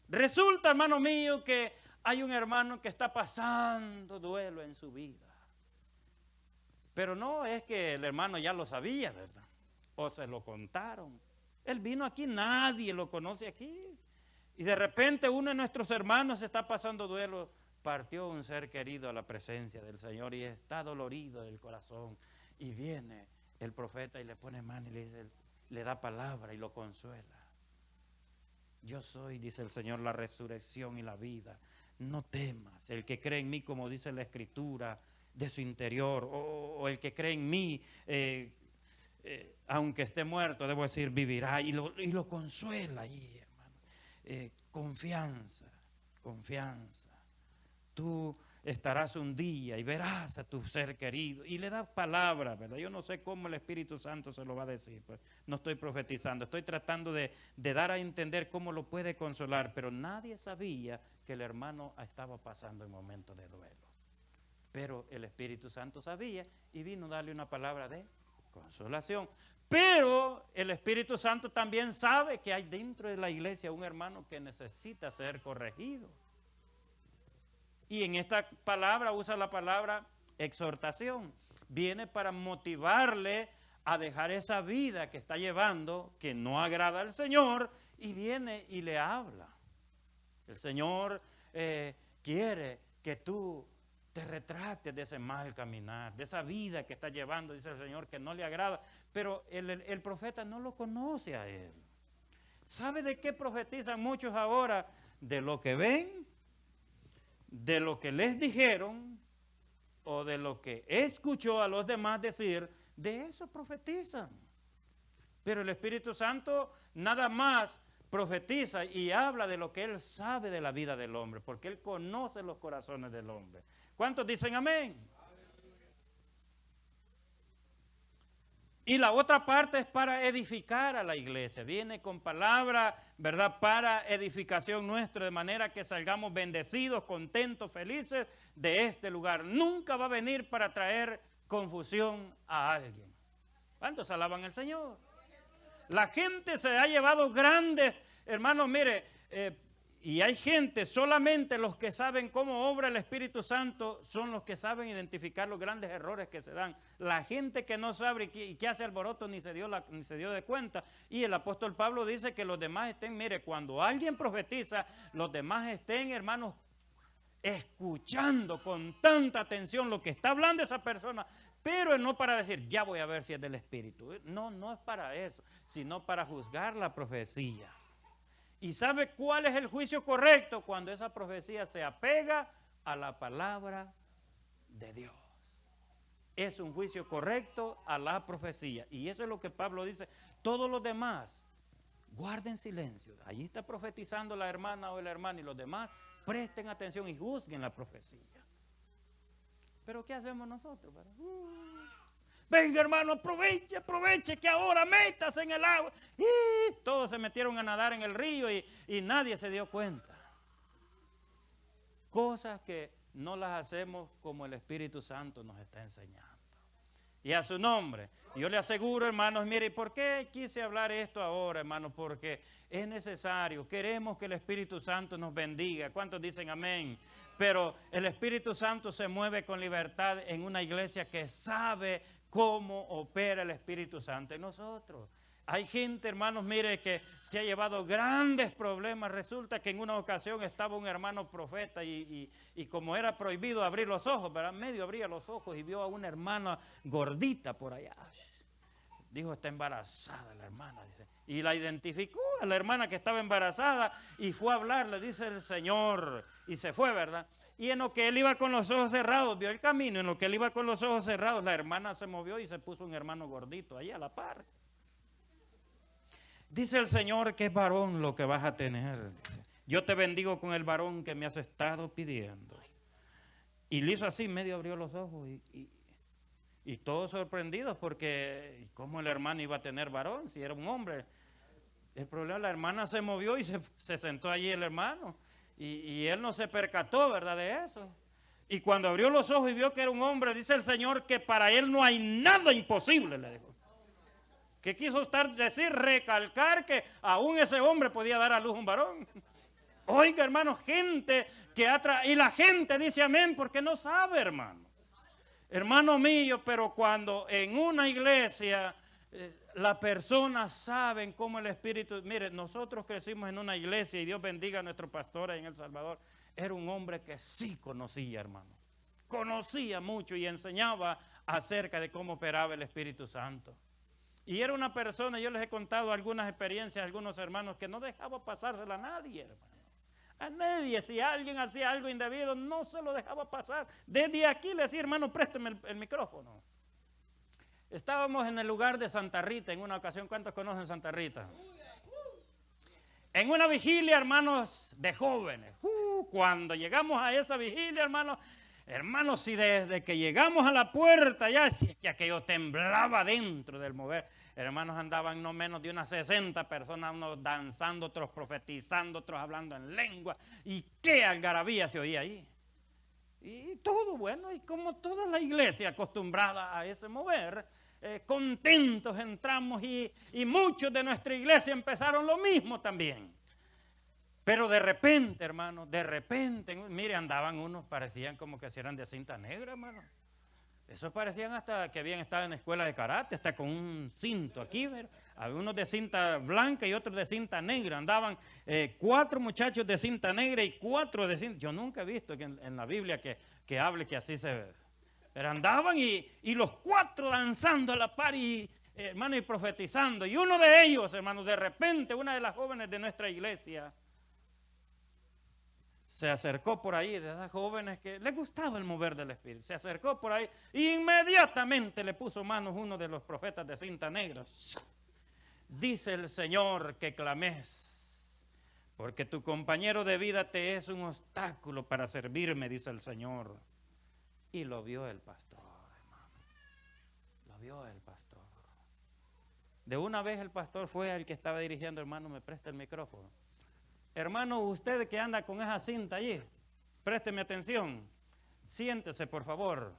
Resulta, hermano mío, que hay un hermano que está pasando duelo en su vida. Pero no es que el hermano ya lo sabía, ¿verdad? O se lo contaron. Él vino aquí, nadie lo conoce aquí. Y de repente uno de nuestros hermanos está pasando duelo. Partió un ser querido a la presencia del Señor y está dolorido del corazón. Y viene el profeta y le pone mano y le da palabra y lo consuela. Yo soy, dice el Señor, la resurrección y la vida. No temas, el que cree en mí, como dice la Escritura, de su interior, o el que cree en mí, aunque esté muerto, debo decir, vivirá. Y lo consuela ahí, hermano. Confianza. Tú estarás un día y verás a tu ser querido. Y le das palabra, ¿verdad? Yo no sé cómo el Espíritu Santo se lo va a decir. Pues no estoy profetizando, estoy tratando de dar a entender cómo lo puede consolar. Pero nadie sabía que el hermano estaba pasando en momentos de duelo. Pero el Espíritu Santo sabía y vino a darle una palabra de consolación. Pero el Espíritu Santo también sabe que hay dentro de la iglesia un hermano que necesita ser corregido. Y en esta palabra usa la palabra exhortación. Viene para motivarle a dejar esa vida que está llevando, que no agrada al Señor, y viene y le habla. El Señor quiere que tú te retractes de ese mal caminar, de esa vida que está llevando, dice el Señor, que no le agrada. Pero el profeta no lo conoce a él. ¿Sabe de qué profetizan muchos ahora? De lo que ven, de lo que les dijeron o de lo que escuchó a los demás decir, de eso profetizan. Pero el Espíritu Santo nada más profetiza y habla de lo que Él sabe de la vida del hombre, porque Él conoce los corazones del hombre. ¿Cuántos dicen amén? Y la otra parte es para edificar a la iglesia. Viene con palabra, ¿verdad? Para edificación nuestra, de manera que salgamos bendecidos, contentos, felices de este lugar. Nunca va a venir para traer confusión a alguien. ¿Cuántos alaban al Señor? La gente se ha llevado grandes, hermanos, mire, y hay gente, solamente los que saben cómo obra el Espíritu Santo son los que saben identificar los grandes errores que se dan. La gente que no sabe y que hace alboroto ni se dio de cuenta. Y el apóstol Pablo dice que los demás estén, mire, cuando alguien profetiza, los demás estén, hermanos, escuchando con tanta atención lo que está hablando esa persona, pero no para decir, ya voy a ver si es del Espíritu. No, no es para eso, sino para juzgar la profecía. ¿Y sabe cuál es el juicio correcto? Cuando esa profecía se apega a la palabra de Dios. Es un juicio correcto a la profecía. Y eso es lo que Pablo dice. Todos los demás, guarden silencio. Allí está profetizando la hermana o el hermano, y los demás presten atención y juzguen la profecía. Pero ¿qué hacemos nosotros? Venga, hermano, aproveche que ahora métase en el agua. Y todos se metieron a nadar en el río y nadie se dio cuenta. Cosas que no las hacemos como el Espíritu Santo nos está enseñando. Y a su nombre, yo le aseguro, hermanos, mire, ¿por qué quise hablar esto ahora, hermanos? Porque es necesario, queremos que el Espíritu Santo nos bendiga. ¿Cuántos dicen amén? Pero el Espíritu Santo se mueve con libertad en una iglesia que sabe cómo opera el Espíritu Santo en nosotros. Hay gente, hermanos, mire, que se ha llevado grandes problemas. Resulta que en una ocasión estaba un hermano profeta y como era prohibido abrir los ojos, ¿verdad? Medio abría los ojos y vio a una hermana gordita por allá. Dijo, está embarazada la hermana. Dice. Y la identificó a la hermana que estaba embarazada y fue a hablar, le dice el Señor, y se fue, ¿verdad? Y en lo que él iba con los ojos cerrados, vio el camino, en lo que él iba con los ojos cerrados, la hermana se movió y se puso un hermano gordito ahí a la par. Dice el Señor que es varón lo que vas a tener. Dice, yo te bendigo con el varón que me has estado pidiendo. Y le hizo así, medio abrió los ojos y todos sorprendidos porque ¿cómo el hermano iba a tener varón si era un hombre? El problema, la hermana se movió y se sentó allí el hermano. Y él no se percató, ¿verdad?, de eso. Y cuando abrió los ojos y vio que era un hombre, dice el Señor que para él no hay nada imposible, le dijo. ¿Qué quiso decir? Recalcar que aún ese hombre podía dar a luz un varón. Oiga, hermano, gente que y la gente dice amén porque no sabe, hermano. Hermano mío, pero cuando en una iglesia las personas saben cómo el Espíritu... Mire, nosotros crecimos en una iglesia y Dios bendiga a nuestro pastor en El Salvador. Era un hombre que sí conocía, hermano. Conocía mucho y enseñaba acerca de cómo operaba el Espíritu Santo. Y era una persona, yo les he contado algunas experiencias a algunos hermanos, que no dejaba pasársela a nadie, hermano. A nadie. Si alguien hacía algo indebido, no se lo dejaba pasar. Desde aquí le decía, hermano, présteme el micrófono. Estábamos en el lugar de Santa Rita en una ocasión. ¿Cuántos conocen Santa Rita? En una vigilia, hermanos, de jóvenes. Cuando llegamos a esa vigilia, hermanos, si desde que llegamos a la puerta ya, si que aquello temblaba dentro del mover. Hermanos, andaban no menos de unas 60 personas, unos danzando, otros profetizando, otros hablando en lengua. Y qué algarabía se oía ahí. Y todo bueno, y como toda la iglesia acostumbrada a ese mover, contentos entramos y muchos de nuestra iglesia empezaron lo mismo también. Pero de repente, hermano, mire, andaban unos, parecían como que si eran de cinta negra, hermano. Esos parecían hasta que habían estado en la escuela de karate, hasta con un cinto aquí, ¿verdad? Había unos de cinta blanca y otros de cinta negra. Andaban 4 muchachos de cinta negra y 4 de cinta... Yo nunca he visto que en la Biblia que hable que así se ve. Pero andaban y los 4 danzando a la par y, hermano, y profetizando. Y uno de ellos, hermano, de repente, una de las jóvenes de nuestra iglesia se acercó por ahí, de esas jóvenes que les gustaba el mover del Espíritu. Se acercó por ahí e inmediatamente le puso manos uno de los profetas de cinta negra. Dice el Señor que clames, porque tu compañero de vida te es un obstáculo para servirme, dice el Señor. Y lo vio el pastor, hermano. Lo vio el pastor. De una vez el pastor fue al que estaba dirigiendo, hermano, me presta el micrófono. Hermano, usted que anda con esa cinta allí, présteme atención. Siéntese, por favor.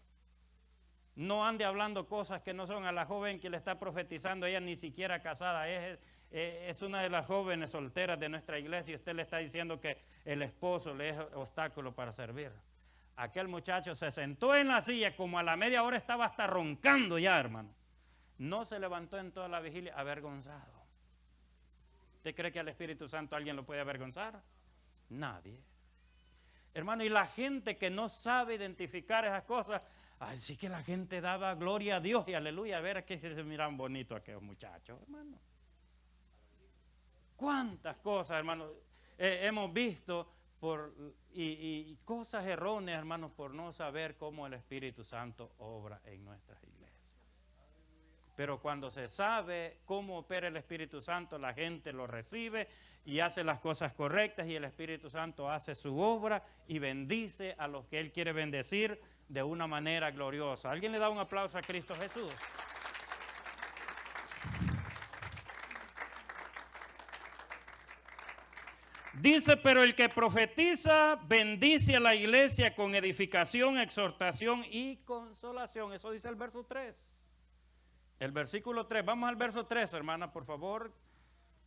No ande hablando cosas que no son. A la joven que le está profetizando, ella ni siquiera casada, es una de las jóvenes solteras de nuestra iglesia y usted le está diciendo que el esposo le es obstáculo para servir. Aquel muchacho se sentó en la silla, como a la media hora estaba hasta roncando ya, hermano. No se levantó en toda la vigilia, avergonzado. ¿Usted cree que al Espíritu Santo alguien lo puede avergonzar? Nadie. Hermano, y la gente que no sabe identificar esas cosas, ay, sí que la gente daba gloria a Dios y aleluya, a ver que se miran bonitos aquellos muchachos, hermano. ¿Cuántas cosas, hermano, hemos visto y cosas erróneas, hermanos, por no saber cómo el Espíritu Santo obra en nuestras iglesias? Pero cuando se sabe cómo opera el Espíritu Santo, la gente lo recibe y hace las cosas correctas y el Espíritu Santo hace su obra y bendice a los que Él quiere bendecir de una manera gloriosa. ¿Alguien le da un aplauso a Cristo Jesús? Dice, pero el que profetiza bendice a la iglesia con edificación, exhortación y consolación. Eso dice el verso 3. El versículo 3, vamos al verso 3, hermana, por favor,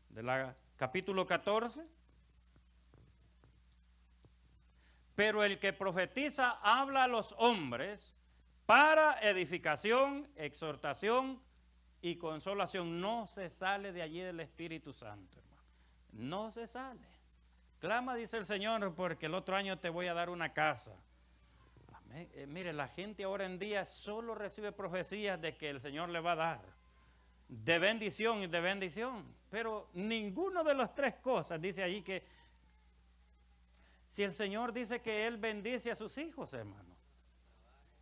de la capítulo 14. Pero el que profetiza habla a los hombres para edificación, exhortación y consolación. No se sale de allí del Espíritu Santo, hermano. No se sale. Clama, dice el Señor, porque el otro año te voy a dar una casa. Mire, la gente ahora en día solo recibe profecías de que el Señor le va a dar, de bendición y de bendición, pero ninguno de las tres cosas dice allí que, si el Señor dice que Él bendice a sus hijos, hermano,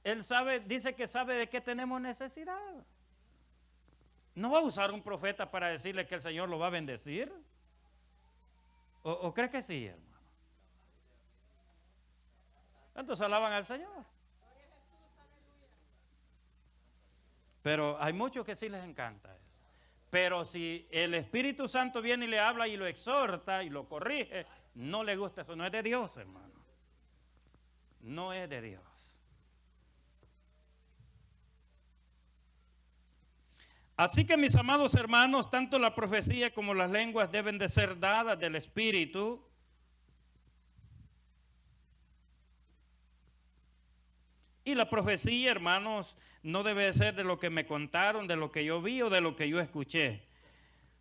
Él sabe, dice que sabe de qué tenemos necesidad. ¿No va a usar un profeta para decirle que el Señor lo va a bendecir? ¿O cree que sí, hermano? ¿Cuántos alaban al Señor? Pero hay muchos que sí les encanta eso. Pero si el Espíritu Santo viene y le habla y lo exhorta y lo corrige, no le gusta eso. No es de Dios, hermano. No es de Dios. Así que, mis amados hermanos, tanto la profecía como las lenguas deben de ser dadas del Espíritu. Y la profecía, hermanos, no debe ser de lo que me contaron, de lo que yo vi o de lo que yo escuché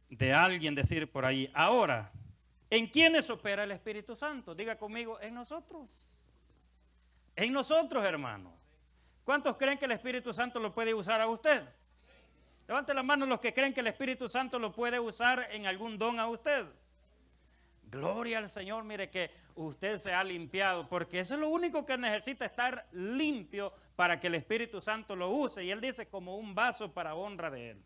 de alguien decir por ahí. Ahora, ¿en quiénes opera el Espíritu Santo? Diga conmigo, en nosotros. En nosotros, hermano. ¿Cuántos creen que el Espíritu Santo lo puede usar a usted? Levante la mano los que creen que el Espíritu Santo lo puede usar en algún don a usted. Gloria al Señor, mire que usted se ha limpiado, porque eso es lo único que necesita, estar limpio para que el Espíritu Santo lo use. Y Él dice, como un vaso para honra de Él.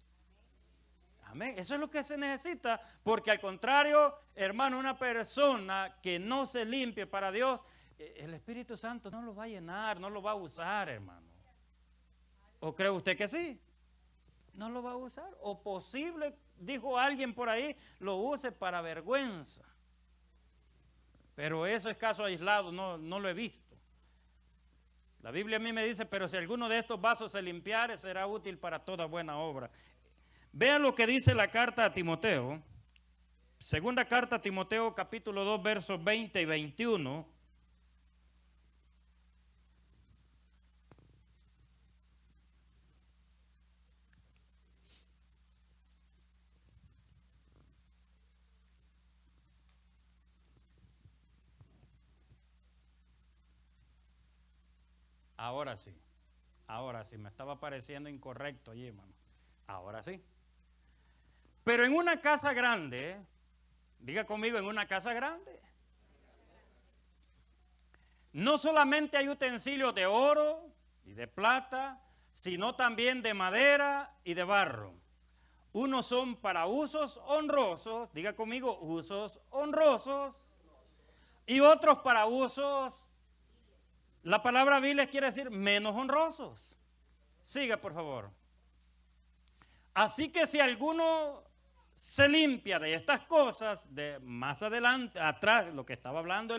Amén. Eso es lo que se necesita, porque al contrario, hermano, una persona que no se limpie para Dios, el Espíritu Santo no lo va a llenar, no lo va a usar, hermano. ¿O cree usted que sí? No lo va a usar. O posible, dijo alguien por ahí, lo use para vergüenza. Pero eso es caso aislado, no lo he visto. La Biblia a mí me dice, pero si alguno de estos vasos se limpiare, será útil para toda buena obra. Vean lo que dice la carta a Timoteo. Segunda carta a Timoteo, capítulo 2, versos 20 y 21. Ahora sí, me estaba pareciendo incorrecto allí, hermano. Ahora sí. Pero en una casa grande, diga conmigo, en una casa grande, no solamente hay utensilios de oro y de plata, sino también de madera y de barro. Unos son para usos honrosos, diga conmigo, usos honrosos, y otros para usos. La palabra viles quiere decir menos honrosos. Siga, por favor. Así que si alguno se limpia de estas cosas, de más adelante, atrás, lo que estaba hablando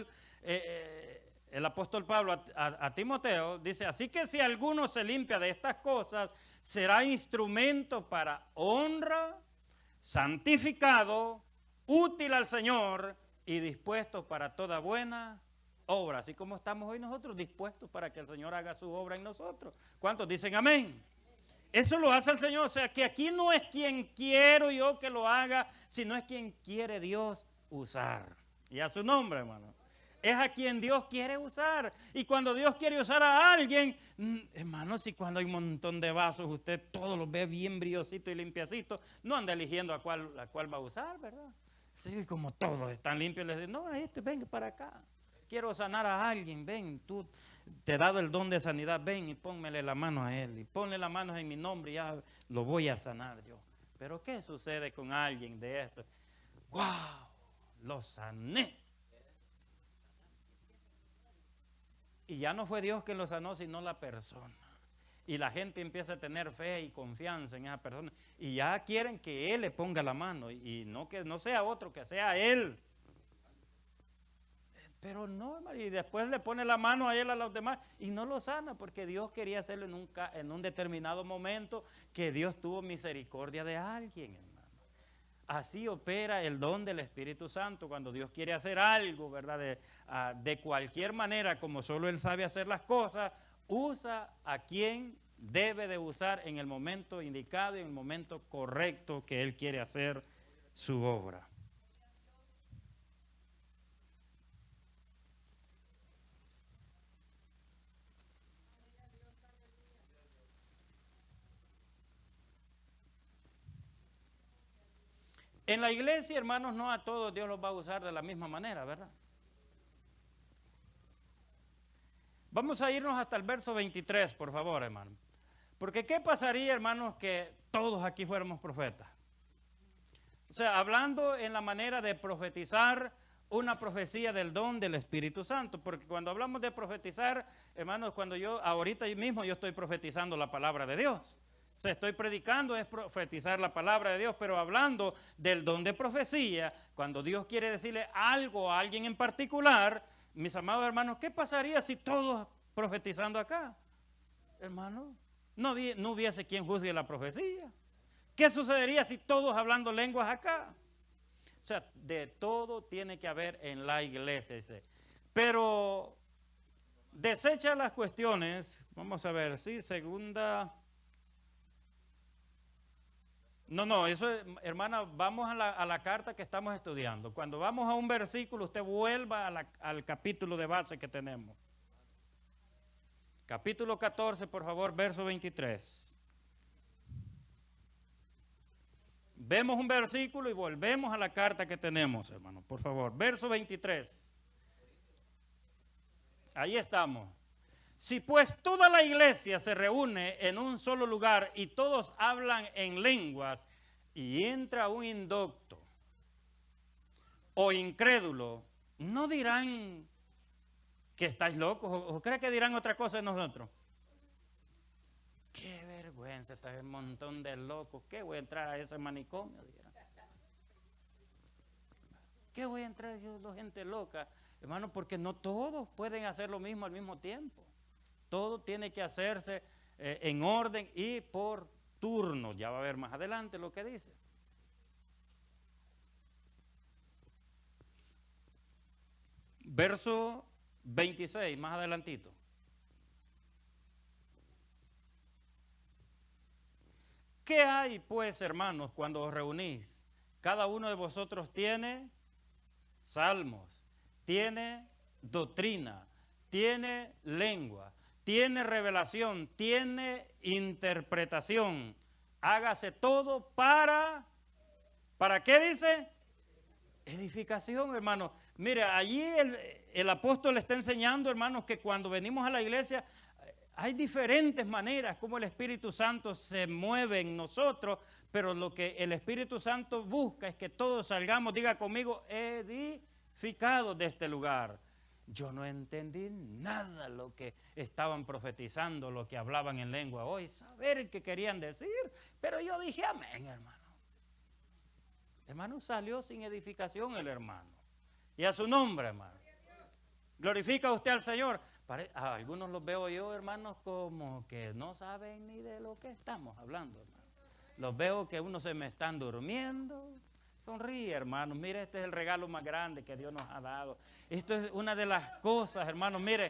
el apóstol Pablo a Timoteo, dice, así que si alguno se limpia de estas cosas, será instrumento para honra, santificado, útil al Señor y dispuesto para toda buena obra. Así como estamos hoy nosotros dispuestos para que el Señor haga su obra en nosotros. ¿Cuántos dicen amén? Eso lo hace el Señor. O sea, que aquí no es quien quiero yo que lo haga, sino es quien quiere Dios usar. Y a su nombre, hermano. Es a quien Dios quiere usar. Y cuando Dios quiere usar a alguien, hermano, si cuando hay un montón de vasos, usted todos los ve bien brillositos y limpiacitos, no anda eligiendo a cuál va a usar, ¿verdad? Sí, como todos están limpios, le dicen, no, a este, venga para acá. Quiero sanar a alguien, ven, tú te he dado el don de sanidad, ven y pónmele la mano a él. Y ponle las manos en mi nombre y ya lo voy a sanar yo. Pero ¿qué sucede con alguien de esto? ¡Wow! Lo sané. Y ya no fue Dios quien lo sanó, sino la persona. Y la gente empieza a tener fe y confianza en esa persona. Y ya quieren que Él le ponga la mano. Y no que no sea otro, que sea Él. Pero no, y después le pone la mano a Él a los demás. Y no lo sana, porque Dios quería hacerlo en un determinado momento, que Dios tuvo misericordia de alguien, hermano. Así opera el don del Espíritu Santo cuando Dios quiere hacer algo, ¿verdad? De cualquier manera, como solo Él sabe hacer las cosas, usa a quien debe de usar en el momento indicado y en el momento correcto que Él quiere hacer su obra. En la iglesia, hermanos, no a todos Dios los va a usar de la misma manera, ¿verdad? Vamos a irnos hasta el verso 23, por favor, hermano. Porque ¿qué pasaría, hermanos, que todos aquí fuéramos profetas? O sea, hablando en la manera de profetizar una profecía del don del Espíritu Santo. Porque cuando hablamos de profetizar, hermanos, ahorita mismo yo estoy profetizando la palabra de Dios. O sea, estoy predicando, es profetizar la palabra de Dios, pero hablando del don de profecía, cuando Dios quiere decirle algo a alguien en particular, mis amados hermanos, ¿qué pasaría si todos profetizando acá? Hermano, no hubiese quien juzgue la profecía. ¿Qué sucedería si todos hablando lenguas acá? O sea, de todo tiene que haber en la iglesia, dice. Pero desecha las cuestiones, vamos a ver, sí, segunda... No, eso es, hermana, vamos a la carta que estamos estudiando. Cuando vamos a un versículo, usted vuelva al capítulo de base que tenemos. Capítulo 14, por favor, verso 23. Vemos un versículo y volvemos a la carta que tenemos, hermano, por favor. Verso 23. Ahí estamos. Si pues toda la iglesia se reúne en un solo lugar y todos hablan en lenguas y entra un indocto o incrédulo, ¿no dirán que estáis locos o creen que dirán otra cosa de nosotros? Qué vergüenza, está un montón de locos. ¿Qué voy a entrar a ese manicomio? Dirán. ¿Qué voy a entrar yo, la gente loca? Hermano, porque no todos pueden hacer lo mismo al mismo tiempo. Todo tiene que hacerse en orden y por turno. Ya va a ver más adelante lo que dice. Verso 26, más adelantito. ¿Qué hay pues, hermanos, cuando os reunís? Cada uno de vosotros tiene salmos, tiene doctrina, tiene lengua, tiene revelación, tiene interpretación. Hágase todo ¿para qué dice? Edificación, hermano. Mire, allí el apóstol está enseñando, hermanos, que cuando venimos a la iglesia hay diferentes maneras como el Espíritu Santo se mueve en nosotros, pero lo que el Espíritu Santo busca es que todos salgamos, diga conmigo, edificados de este lugar. yo no entendí nada lo que estaban profetizando, lo que hablaban en lengua hoy, saber qué querían decir, pero yo dije amén, hermano. Hermano, salió sin edificación el hermano. Y a su nombre, hermano. Glorifica usted al Señor. A algunos los veo yo, hermanos, como que no saben ni de lo que estamos hablando, hermano. Los veo que unos se me están durmiendo. Sonríe, hermanos. Mire, este es el regalo más grande que Dios nos ha dado. Esto es una de las cosas, hermanos. Mire,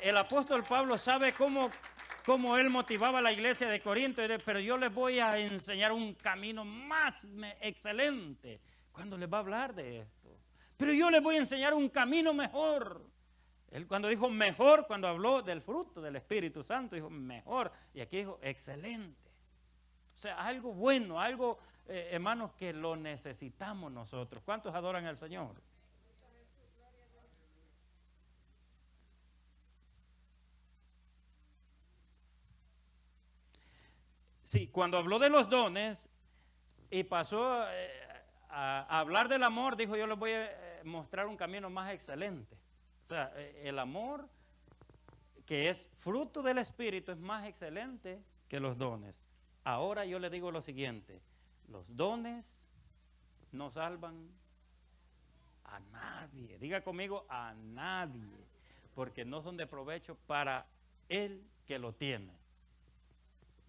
el apóstol Pablo sabe cómo él motivaba a la iglesia de Corinto, pero yo les voy a enseñar un camino más excelente cuando les va a hablar de esto. Pero yo les voy a enseñar un camino mejor. Él cuando dijo mejor, cuando habló del fruto del Espíritu Santo, dijo mejor. Y aquí dijo excelente. O sea, algo bueno, algo, hermanos, que lo necesitamos nosotros. ¿Cuántos adoran al Señor? Sí, cuando habló de los dones y pasó a hablar del amor, dijo, yo les voy a mostrar un camino más excelente. O sea, el amor que es fruto del Espíritu es más excelente que los dones. Ahora yo le digo lo siguiente, los dones no salvan a nadie. Diga conmigo, a nadie, porque no son de provecho para el que lo tiene.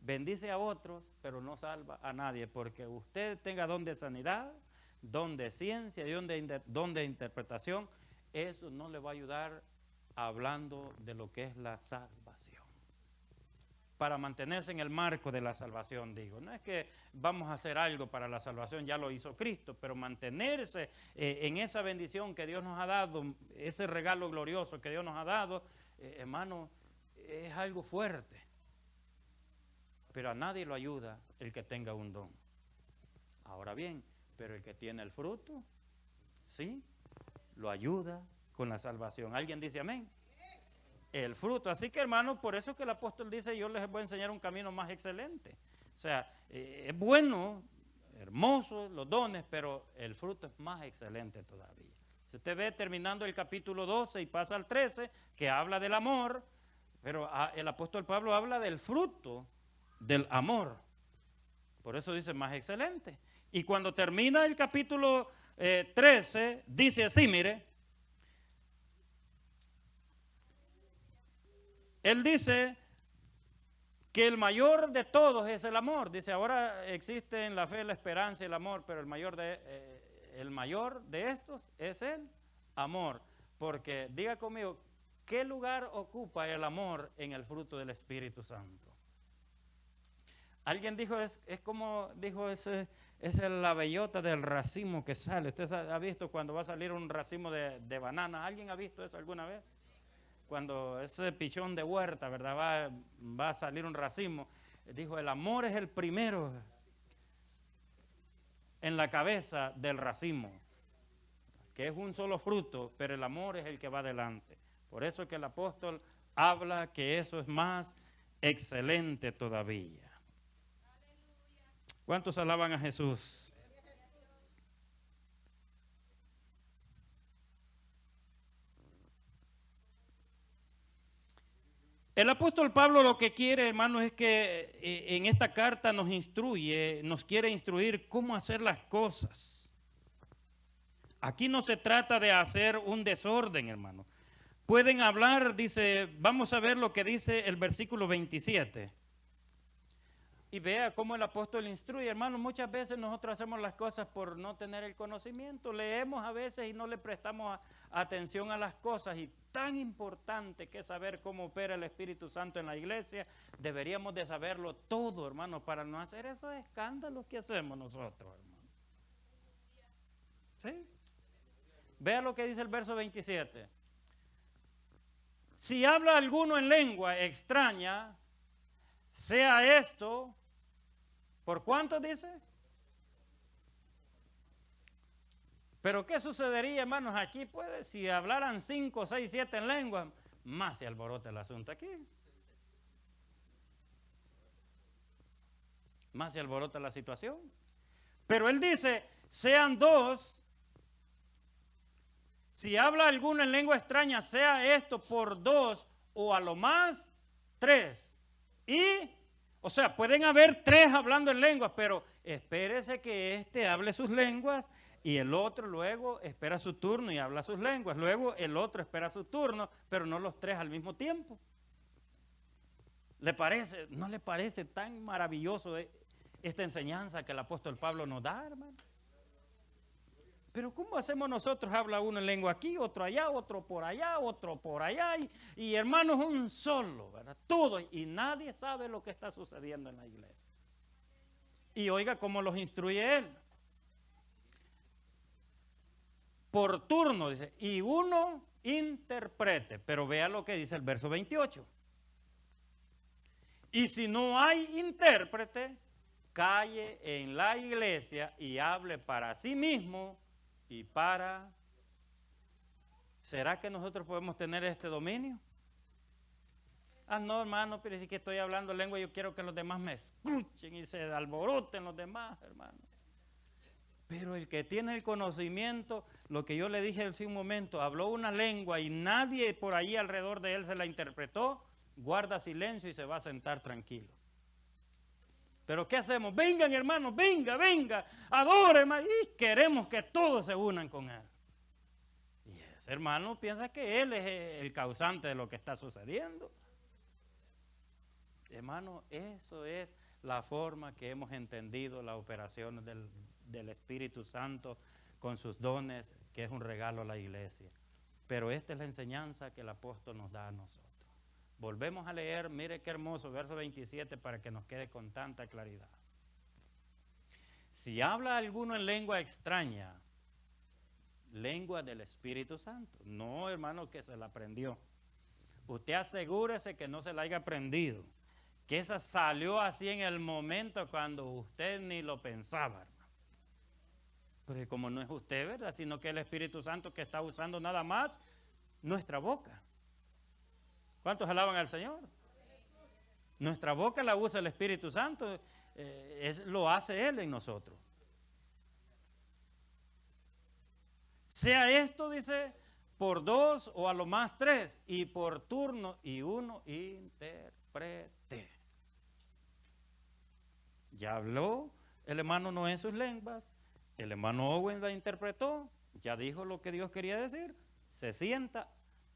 Bendice a otros, pero no salva a nadie, porque usted tenga don de sanidad, don de ciencia y don de interpretación, eso no le va a ayudar hablando de lo que es la salvación. Para mantenerse en el marco de la salvación, digo. No es que vamos a hacer algo para la salvación, ya lo hizo Cristo, pero mantenerse en esa bendición que Dios nos ha dado, ese regalo glorioso que Dios nos ha dado, hermano, es algo fuerte. Pero a nadie lo ayuda el que tenga un don. Ahora bien, pero el que tiene el fruto, sí, lo ayuda con la salvación. ¿Alguien dice amén? El fruto. Así que, hermanos, por eso que el apóstol dice, yo les voy a enseñar un camino más excelente. O sea, es bueno, hermoso los dones, pero el fruto es más excelente todavía. Si usted ve terminando el capítulo 12 y pasa al 13, que habla del amor, pero el apóstol Pablo habla del fruto del amor. Por eso dice más excelente. Y cuando termina el capítulo 13, dice así, mire. Él dice que el mayor de todos es el amor. Dice, ahora existen la fe, la esperanza y el amor, pero el mayor de estos es el amor. Porque, diga conmigo, ¿qué lugar ocupa el amor en el fruto del Espíritu Santo? Alguien dijo, es como dijo, es la bellota del racimo que sale. ¿Usted ha visto cuando va a salir un racimo de bananas? ¿Alguien ha visto eso alguna vez? Cuando ese pichón de huerta, ¿verdad? Va a salir un racimo. Dijo, el amor es el primero en la cabeza del racimo, que es un solo fruto, pero el amor es el que va adelante. Por eso que el apóstol habla que eso es más excelente todavía. ¿Cuántos alaban a Jesús? El apóstol Pablo lo que quiere, hermanos, es que en esta carta nos quiere instruir cómo hacer las cosas. Aquí no se trata de hacer un desorden, hermano. Pueden hablar, dice, vamos a ver lo que dice el versículo 27. Y vea cómo el apóstol instruye, hermano. Muchas veces nosotros hacemos las cosas por no tener el conocimiento. Leemos a veces y no le prestamos atención a las cosas. Y tan importante que es saber cómo opera el Espíritu Santo en la iglesia, deberíamos de saberlo todo, hermano, para no hacer esos escándalos que hacemos nosotros, hermano. ¿Sí? Vea lo que dice el verso 27. Si habla alguno en lengua extraña, sea esto, ¿por cuánto dice? Pero ¿qué sucedería, hermanos? Aquí puede, si hablaran 5, 6, 7 en lengua, más se alborota el asunto aquí. Más se alborota la situación. Pero él dice, sean 2, Si habla alguno en lengua extraña, sea esto por 2 o a lo más 3. O sea, pueden haber 3 hablando en lenguas, pero espérese que este hable sus lenguas y el otro luego espera su turno y habla sus lenguas. Luego el otro espera su turno, pero no los 3 al mismo tiempo. ¿Le parece? ¿No le parece tan maravilloso esta enseñanza que el apóstol Pablo nos da, hermano? Pero ¿cómo hacemos nosotros? Habla uno en lengua aquí, otro allá, otro por allá, y hermanos, un solo, ¿verdad? Todo, y nadie sabe lo que está sucediendo en la iglesia. Y oiga cómo los instruye él. Por turno, dice, y uno interprete. Pero vea lo que dice el verso 28. Y si no hay intérprete, calle en la iglesia y hable para sí mismo y para... ¿Será que nosotros podemos tener este dominio? Ah, no, hermano, pero si que estoy hablando lengua, yo quiero que los demás me escuchen y se alboroten los demás, hermano. Pero el que tiene el conocimiento, lo que yo le dije hace un momento, habló una lengua y nadie por allí alrededor de él se la interpretó, guarda silencio y se va a sentar tranquilo. Pero ¿qué hacemos? Vengan, hermanos, venga, adoren, y queremos que todos se unan con él. Y ese hermano piensa que él es el causante de lo que está sucediendo. Hermano, eso es la forma que hemos entendido las operaciones del Espíritu Santo con sus dones, que es un regalo a la iglesia. Pero esta es la enseñanza que el apóstol nos da a nosotros. Volvemos a leer, mire qué hermoso, verso 27, para que nos quede con tanta claridad. Si habla alguno en lengua extraña, lengua del Espíritu Santo. No, hermano, que se la aprendió. Usted asegúrese que no se la haya aprendido, que esa salió así en el momento cuando usted ni lo pensaba, hermano. Pero como no es usted, ¿verdad? Sino que el Espíritu Santo que está usando nada más nuestra boca. ¿Cuántos alaban al Señor? Nuestra boca la usa el Espíritu Santo, lo hace Él en nosotros. Sea esto, dice, por 2 o a lo más 3, y por turno, y uno interprete. Ya habló el hermano Noé en sus lenguas, el hermano Owen la interpretó, ya dijo lo que Dios quería decir, se sienta.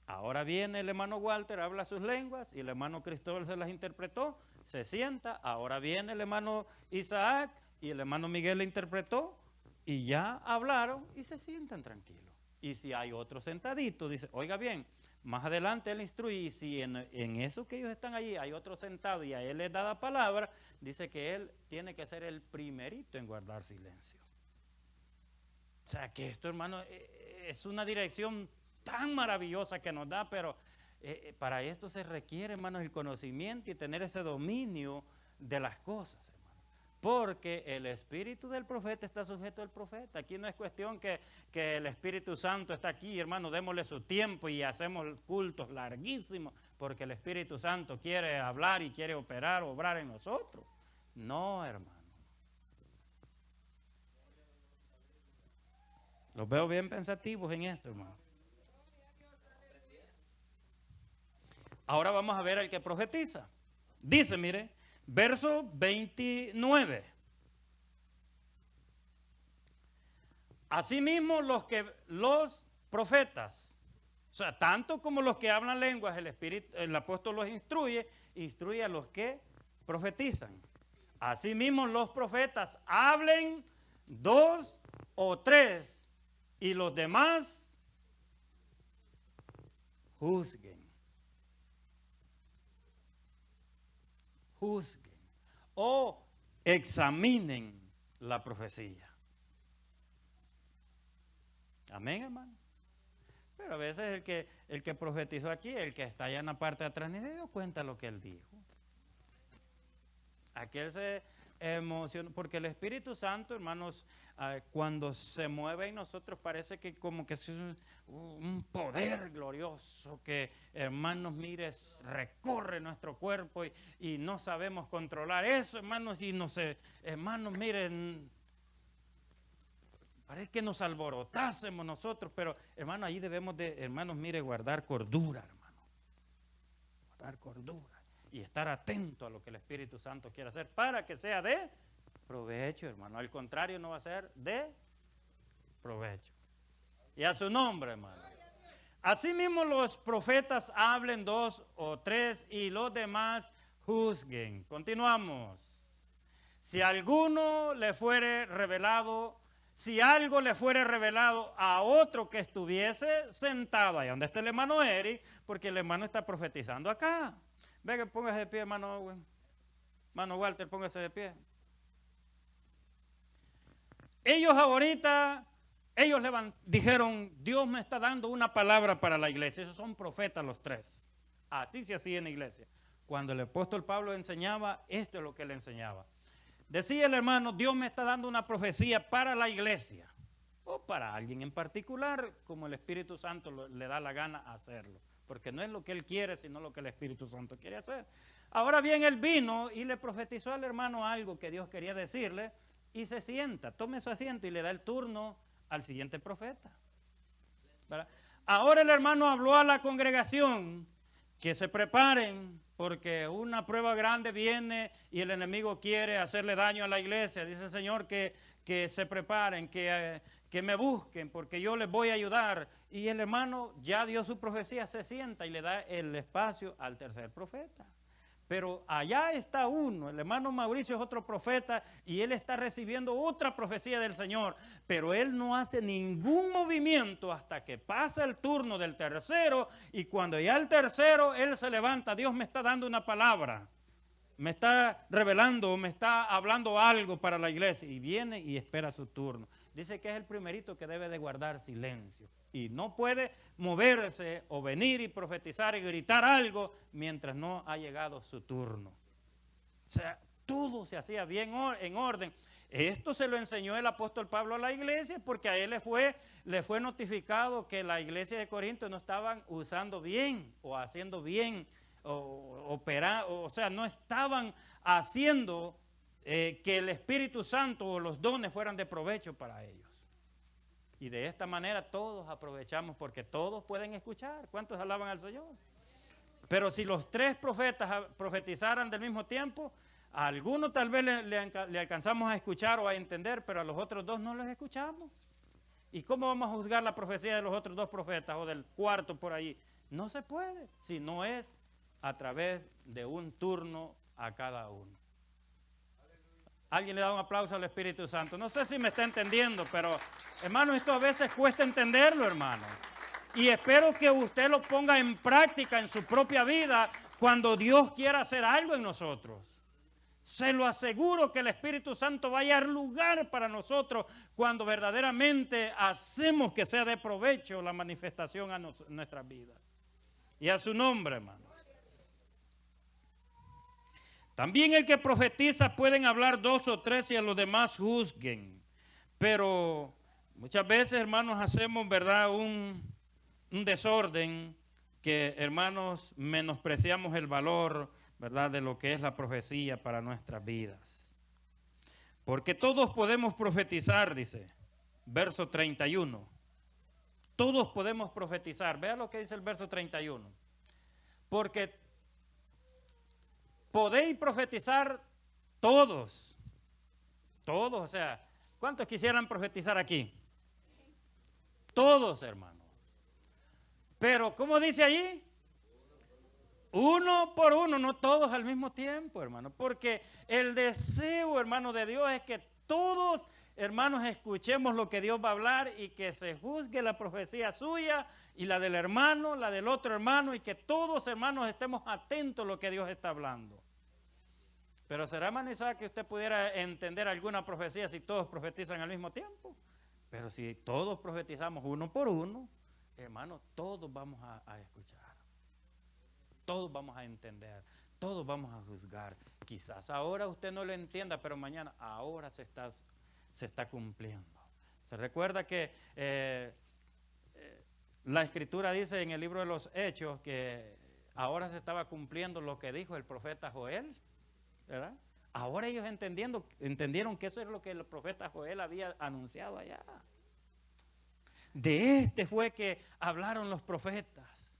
Ahora viene el hermano Walter, habla sus lenguas, y el hermano Cristóbal se las interpretó, se sienta. Ahora viene el hermano Isaac, y el hermano Miguel la interpretó, y ya hablaron, y se sientan tranquilos. Y si hay otro sentadito, dice, oiga bien, más adelante él instruye, y si en eso que ellos están allí hay otro sentado, y a él les da la palabra, dice que él tiene que ser el primerito en guardar silencio. O sea que esto, hermano, es una dirección tan maravillosa que nos da, pero para esto se requiere, hermanos, el conocimiento y tener ese dominio de las cosas, hermano. Porque el espíritu del profeta está sujeto al profeta. Aquí no es cuestión que el Espíritu Santo está aquí, hermano, démosle su tiempo y hacemos cultos larguísimos, porque el Espíritu Santo quiere hablar y quiere obrar en nosotros. No, hermano. Los veo bien pensativos en esto, hermano. Ahora vamos a ver al que profetiza. Dice, mire, verso 29. Asimismo, los profetas, o sea, tanto como los que hablan lenguas, el apóstol los instruye a los que profetizan. Asimismo, los profetas hablen 2 o 3 y los demás juzguen o examinen la profecía. Amén, hermano. Pero a veces el que profetizó aquí, el que está allá en la parte de atrás, ni se dio cuenta lo que él dijo. Aquel se emocionó, porque el Espíritu Santo, hermanos, cuando se mueve en nosotros parece que como que es un poder glorioso que, hermanos, mire, recorre nuestro cuerpo y no sabemos controlar eso, hermanos, y no sé, hermanos, miren, Parece que nos alborotásemos nosotros, pero hermano, ahí debemos de, hermanos, mire, guardar cordura, hermano. Guardar cordura y estar atento a lo que el Espíritu Santo quiere hacer para que sea de provecho, hermano. Al contrario, no va a ser de provecho. Y a su nombre, hermano. Asimismo los profetas hablen 2 o 3 y los demás juzguen. Continuamos. Si alguno le fuere revelado, si algo le fuere revelado a otro que estuviese sentado ahí donde está el hermano Eric, porque el hermano está profetizando acá. Venga, póngase de pie, hermano Owen. Hermano Walter, póngase de pie. Ellos ahorita, dijeron, Dios me está dando una palabra para la iglesia. Esos son profetas los tres. Así se hacía en la iglesia. Cuando el apóstol Pablo enseñaba, esto es lo que él enseñaba. Decía el hermano, Dios me está dando una profecía para la iglesia. O para alguien en particular, como el Espíritu Santo le da la gana hacerlo. Porque no es lo que él quiere, sino lo que el Espíritu Santo quiere hacer. Ahora bien, él vino y le profetizó al hermano algo que Dios quería decirle. Y se sienta, tome su asiento y le da el turno al siguiente profeta. ¿Verdad? Ahora el hermano habló a la congregación que se preparen porque una prueba grande viene y el enemigo quiere hacerle daño a la iglesia. Dice el Señor que se preparen, que me busquen porque yo les voy a ayudar. Y el hermano ya dio su profecía, se sienta y le da el espacio al tercer profeta. Pero allá está uno, el hermano Mauricio es otro profeta y él está recibiendo otra profecía del Señor. Pero él no hace ningún movimiento hasta que pasa el turno del tercero y cuando ya el tercero él se levanta, Dios me está dando una palabra, me está revelando, me está hablando algo para la iglesia y viene y espera su turno. Dice que es el primerito que debe de guardar silencio y no puede moverse o venir y profetizar y gritar algo mientras no ha llegado su turno. O sea, todo se hacía bien en orden. Esto se lo enseñó el apóstol Pablo a la iglesia porque a él le fue notificado que la iglesia de Corinto no estaban usando bien o haciendo bien o sea, no estaban haciendo que el Espíritu Santo o los dones fueran de provecho para ellos. Y de esta manera todos aprovechamos porque todos pueden escuchar. ¿Cuántos alaban al Señor? Pero si los tres profetas profetizaran del mismo tiempo, a algunos tal vez le alcanzamos a escuchar o a entender, pero a los otros dos no los escuchamos. ¿Y cómo vamos a juzgar la profecía de los otros dos profetas o del cuarto por ahí? No se puede, si no es a través de un turno a cada uno. Alguien le da un aplauso al Espíritu Santo. No sé si me está entendiendo, pero hermano, esto a veces cuesta entenderlo, hermano. Y espero que usted lo ponga en práctica en su propia vida cuando Dios quiera hacer algo en nosotros. Se lo aseguro que el Espíritu Santo va a hallar lugar para nosotros cuando verdaderamente hacemos que sea de provecho la manifestación a nuestras vidas. Y a su nombre, hermanos. También el que profetiza pueden hablar 2 o 3 y a los demás juzguen. Pero muchas veces, hermanos, hacemos, ¿verdad?, un desorden que, hermanos, menospreciamos el valor, ¿verdad?, de lo que es la profecía para nuestras vidas. Porque todos podemos profetizar, dice, verso 31. Todos podemos profetizar. Vea lo que dice el verso 31. Porque podéis profetizar todos. Todos, o sea, ¿cuántos quisieran profetizar aquí? Todos, hermano. Pero, ¿cómo dice allí? Uno por uno, no todos al mismo tiempo, hermano. Porque el deseo, hermano, de Dios es que todos, hermanos, escuchemos lo que Dios va a hablar y que se juzgue la profecía suya y la del hermano, la del otro hermano y que todos, hermanos, estemos atentos a lo que Dios está hablando. Pero será manizada que usted pudiera entender alguna profecía si todos profetizan al mismo tiempo. Pero si todos profetizamos uno por uno, hermano, todos vamos a escuchar. Todos vamos a entender. Todos vamos a juzgar. Quizás ahora usted no lo entienda, pero mañana, ahora se está cumpliendo. Se recuerda que la Escritura dice en el libro de los Hechos que ahora se estaba cumpliendo lo que dijo el profeta Joel. ¿Verdad? Ahora ellos entendieron que eso es lo que el profeta Joel había anunciado allá. de este fue que hablaron los profetas.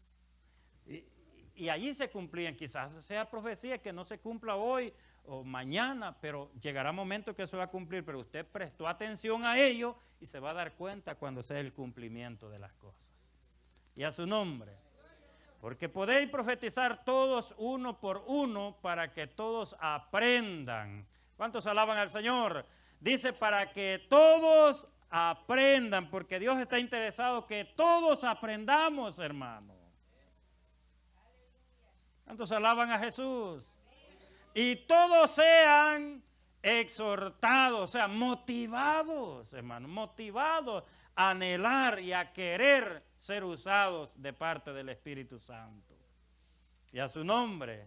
Y allí se cumplían, quizás sea profecía que no se cumpla hoy o mañana, pero llegará un momento que eso va a cumplir, pero usted prestó atención a ello y se va a dar cuenta cuando sea el cumplimiento de las cosas. Y a su nombre. Porque podéis profetizar todos uno por uno para que todos aprendan. ¿Cuántos alaban al Señor? Dice para que todos aprendan, porque Dios está interesado que todos aprendamos, hermano. ¿Cuántos alaban a Jesús? Y todos sean exhortados, o sea, motivados, hermano, motivados a anhelar y a querer ser usados de parte del Espíritu Santo. Y a su nombre.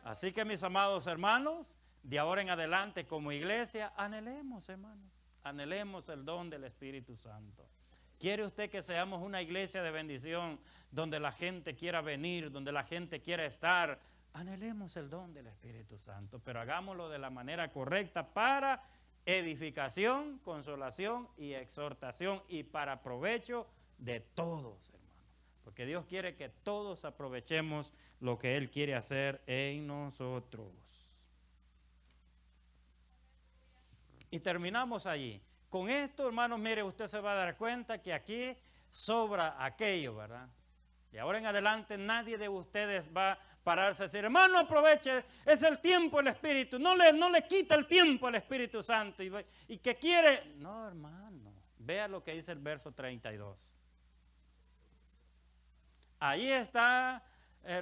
Así que, mis amados hermanos, de ahora en adelante como iglesia, anhelemos, hermano, anhelemos el don del Espíritu Santo. ¿Quiere usted que seamos una iglesia de bendición, donde la gente quiera venir, donde la gente quiera estar? Anhelemos el don del Espíritu Santo, pero hagámoslo de la manera correcta para edificación, consolación y exhortación y para provecho de todos, hermanos. Porque Dios quiere que todos aprovechemos lo que Él quiere hacer en nosotros. Y terminamos allí. Con esto, hermanos, mire, usted se va a dar cuenta que aquí sobra aquello, ¿verdad? Y ahora en adelante nadie de ustedes va a pararse a decir, hermano, aproveche, es el tiempo del Espíritu, no le quita el tiempo al Espíritu Santo y que quiere. No, hermano, vea lo que dice el verso 32. Ahí está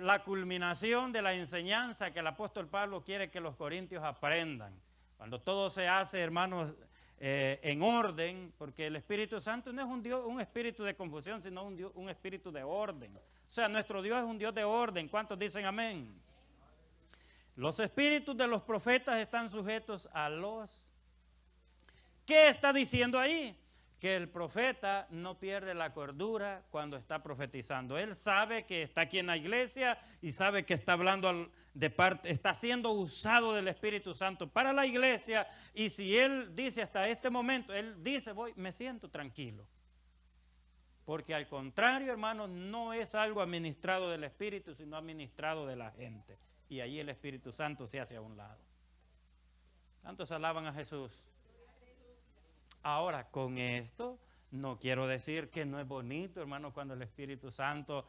la culminación de la enseñanza que el apóstol Pablo quiere que los corintios aprendan. Cuando todo se hace, hermanos, en orden, porque el Espíritu Santo no es un espíritu de confusión, sino un espíritu de orden. O sea, nuestro Dios es un Dios de orden. ¿Cuántos dicen amén? Los espíritus de los profetas están sujetos a los... ¿Qué está diciendo ahí? Que el profeta no pierde la cordura cuando está profetizando. Él sabe que está aquí en la iglesia y sabe que está hablando de parte, está siendo usado del Espíritu Santo para la iglesia. Y si él dice hasta este momento, él dice, me siento tranquilo. Porque al contrario, hermanos, no es algo administrado del Espíritu, sino administrado de la gente. Y allí el Espíritu Santo se hace a un lado. ¿Cuántos alaban a Jesús? Ahora, con esto, no quiero decir que no es bonito, hermano, cuando el Espíritu Santo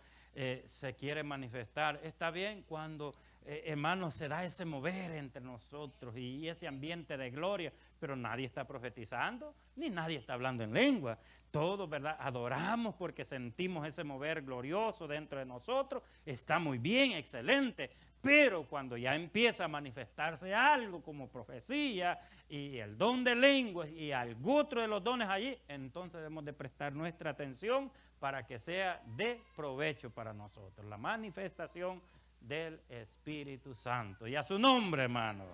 se quiere manifestar. Está bien cuando, hermano, se da ese mover entre nosotros y ese ambiente de gloria, pero nadie está profetizando, ni nadie está hablando en lengua. Todos, ¿verdad? Adoramos porque sentimos ese mover glorioso dentro de nosotros. Está muy bien, excelente. Pero cuando ya empieza a manifestarse algo como profecía y el don de lenguas y algún otro de los dones allí, entonces debemos de prestar nuestra atención para que sea de provecho para nosotros. La manifestación del Espíritu Santo. Y a su nombre, hermano.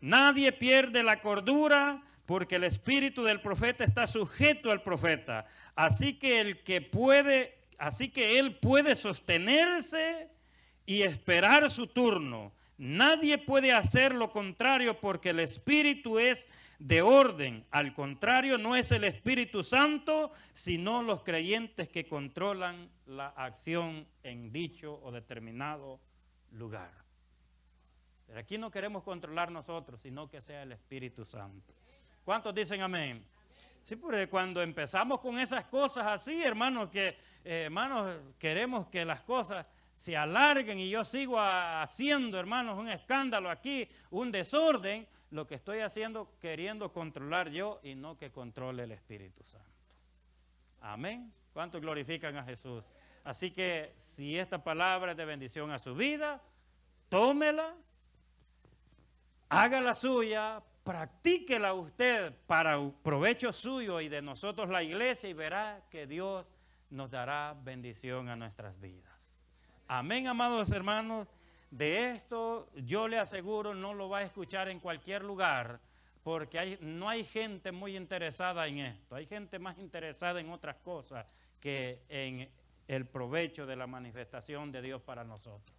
Nadie pierde la cordura porque el espíritu del profeta está sujeto al profeta. Así que él puede sostenerse y esperar su turno. Nadie puede hacer lo contrario porque el Espíritu es de orden. Al contrario, no es el Espíritu Santo, sino los creyentes que controlan la acción en dicho o determinado lugar. Pero aquí no queremos controlar nosotros, sino que sea el Espíritu Santo. ¿Cuántos dicen amén? Sí, porque cuando empezamos con esas cosas así, hermanos, queremos que las cosas se alarguen y yo sigo haciendo, hermanos, un escándalo aquí, un desorden, lo que estoy haciendo queriendo controlar yo y no que controle el Espíritu Santo. Amén. ¿Cuántos glorifican a Jesús? Así que si esta palabra es de bendición a su vida, tómela, hágala suya, practíquela usted para provecho suyo y de nosotros la iglesia y verá que Dios nos dará bendición a nuestras vidas. Amén, amados hermanos. De esto yo le aseguro no lo va a escuchar en cualquier lugar porque no hay gente muy interesada en esto. Hay gente más interesada en otras cosas que en el provecho de la manifestación de Dios para nosotros.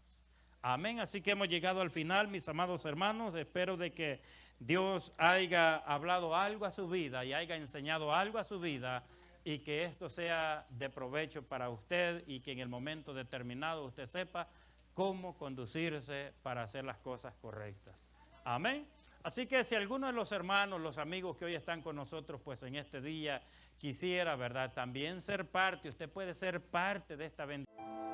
Amén. Así que hemos llegado al final, mis amados hermanos. Espero de que Dios haya hablado algo a su vida y haya enseñado algo a su vida y que esto sea de provecho para usted y que en el momento determinado usted sepa cómo conducirse para hacer las cosas correctas. Amén. Así que si alguno de los hermanos, los amigos que hoy están con nosotros, pues en este día quisiera, ¿verdad?, también ser parte, usted puede ser parte de esta bendición.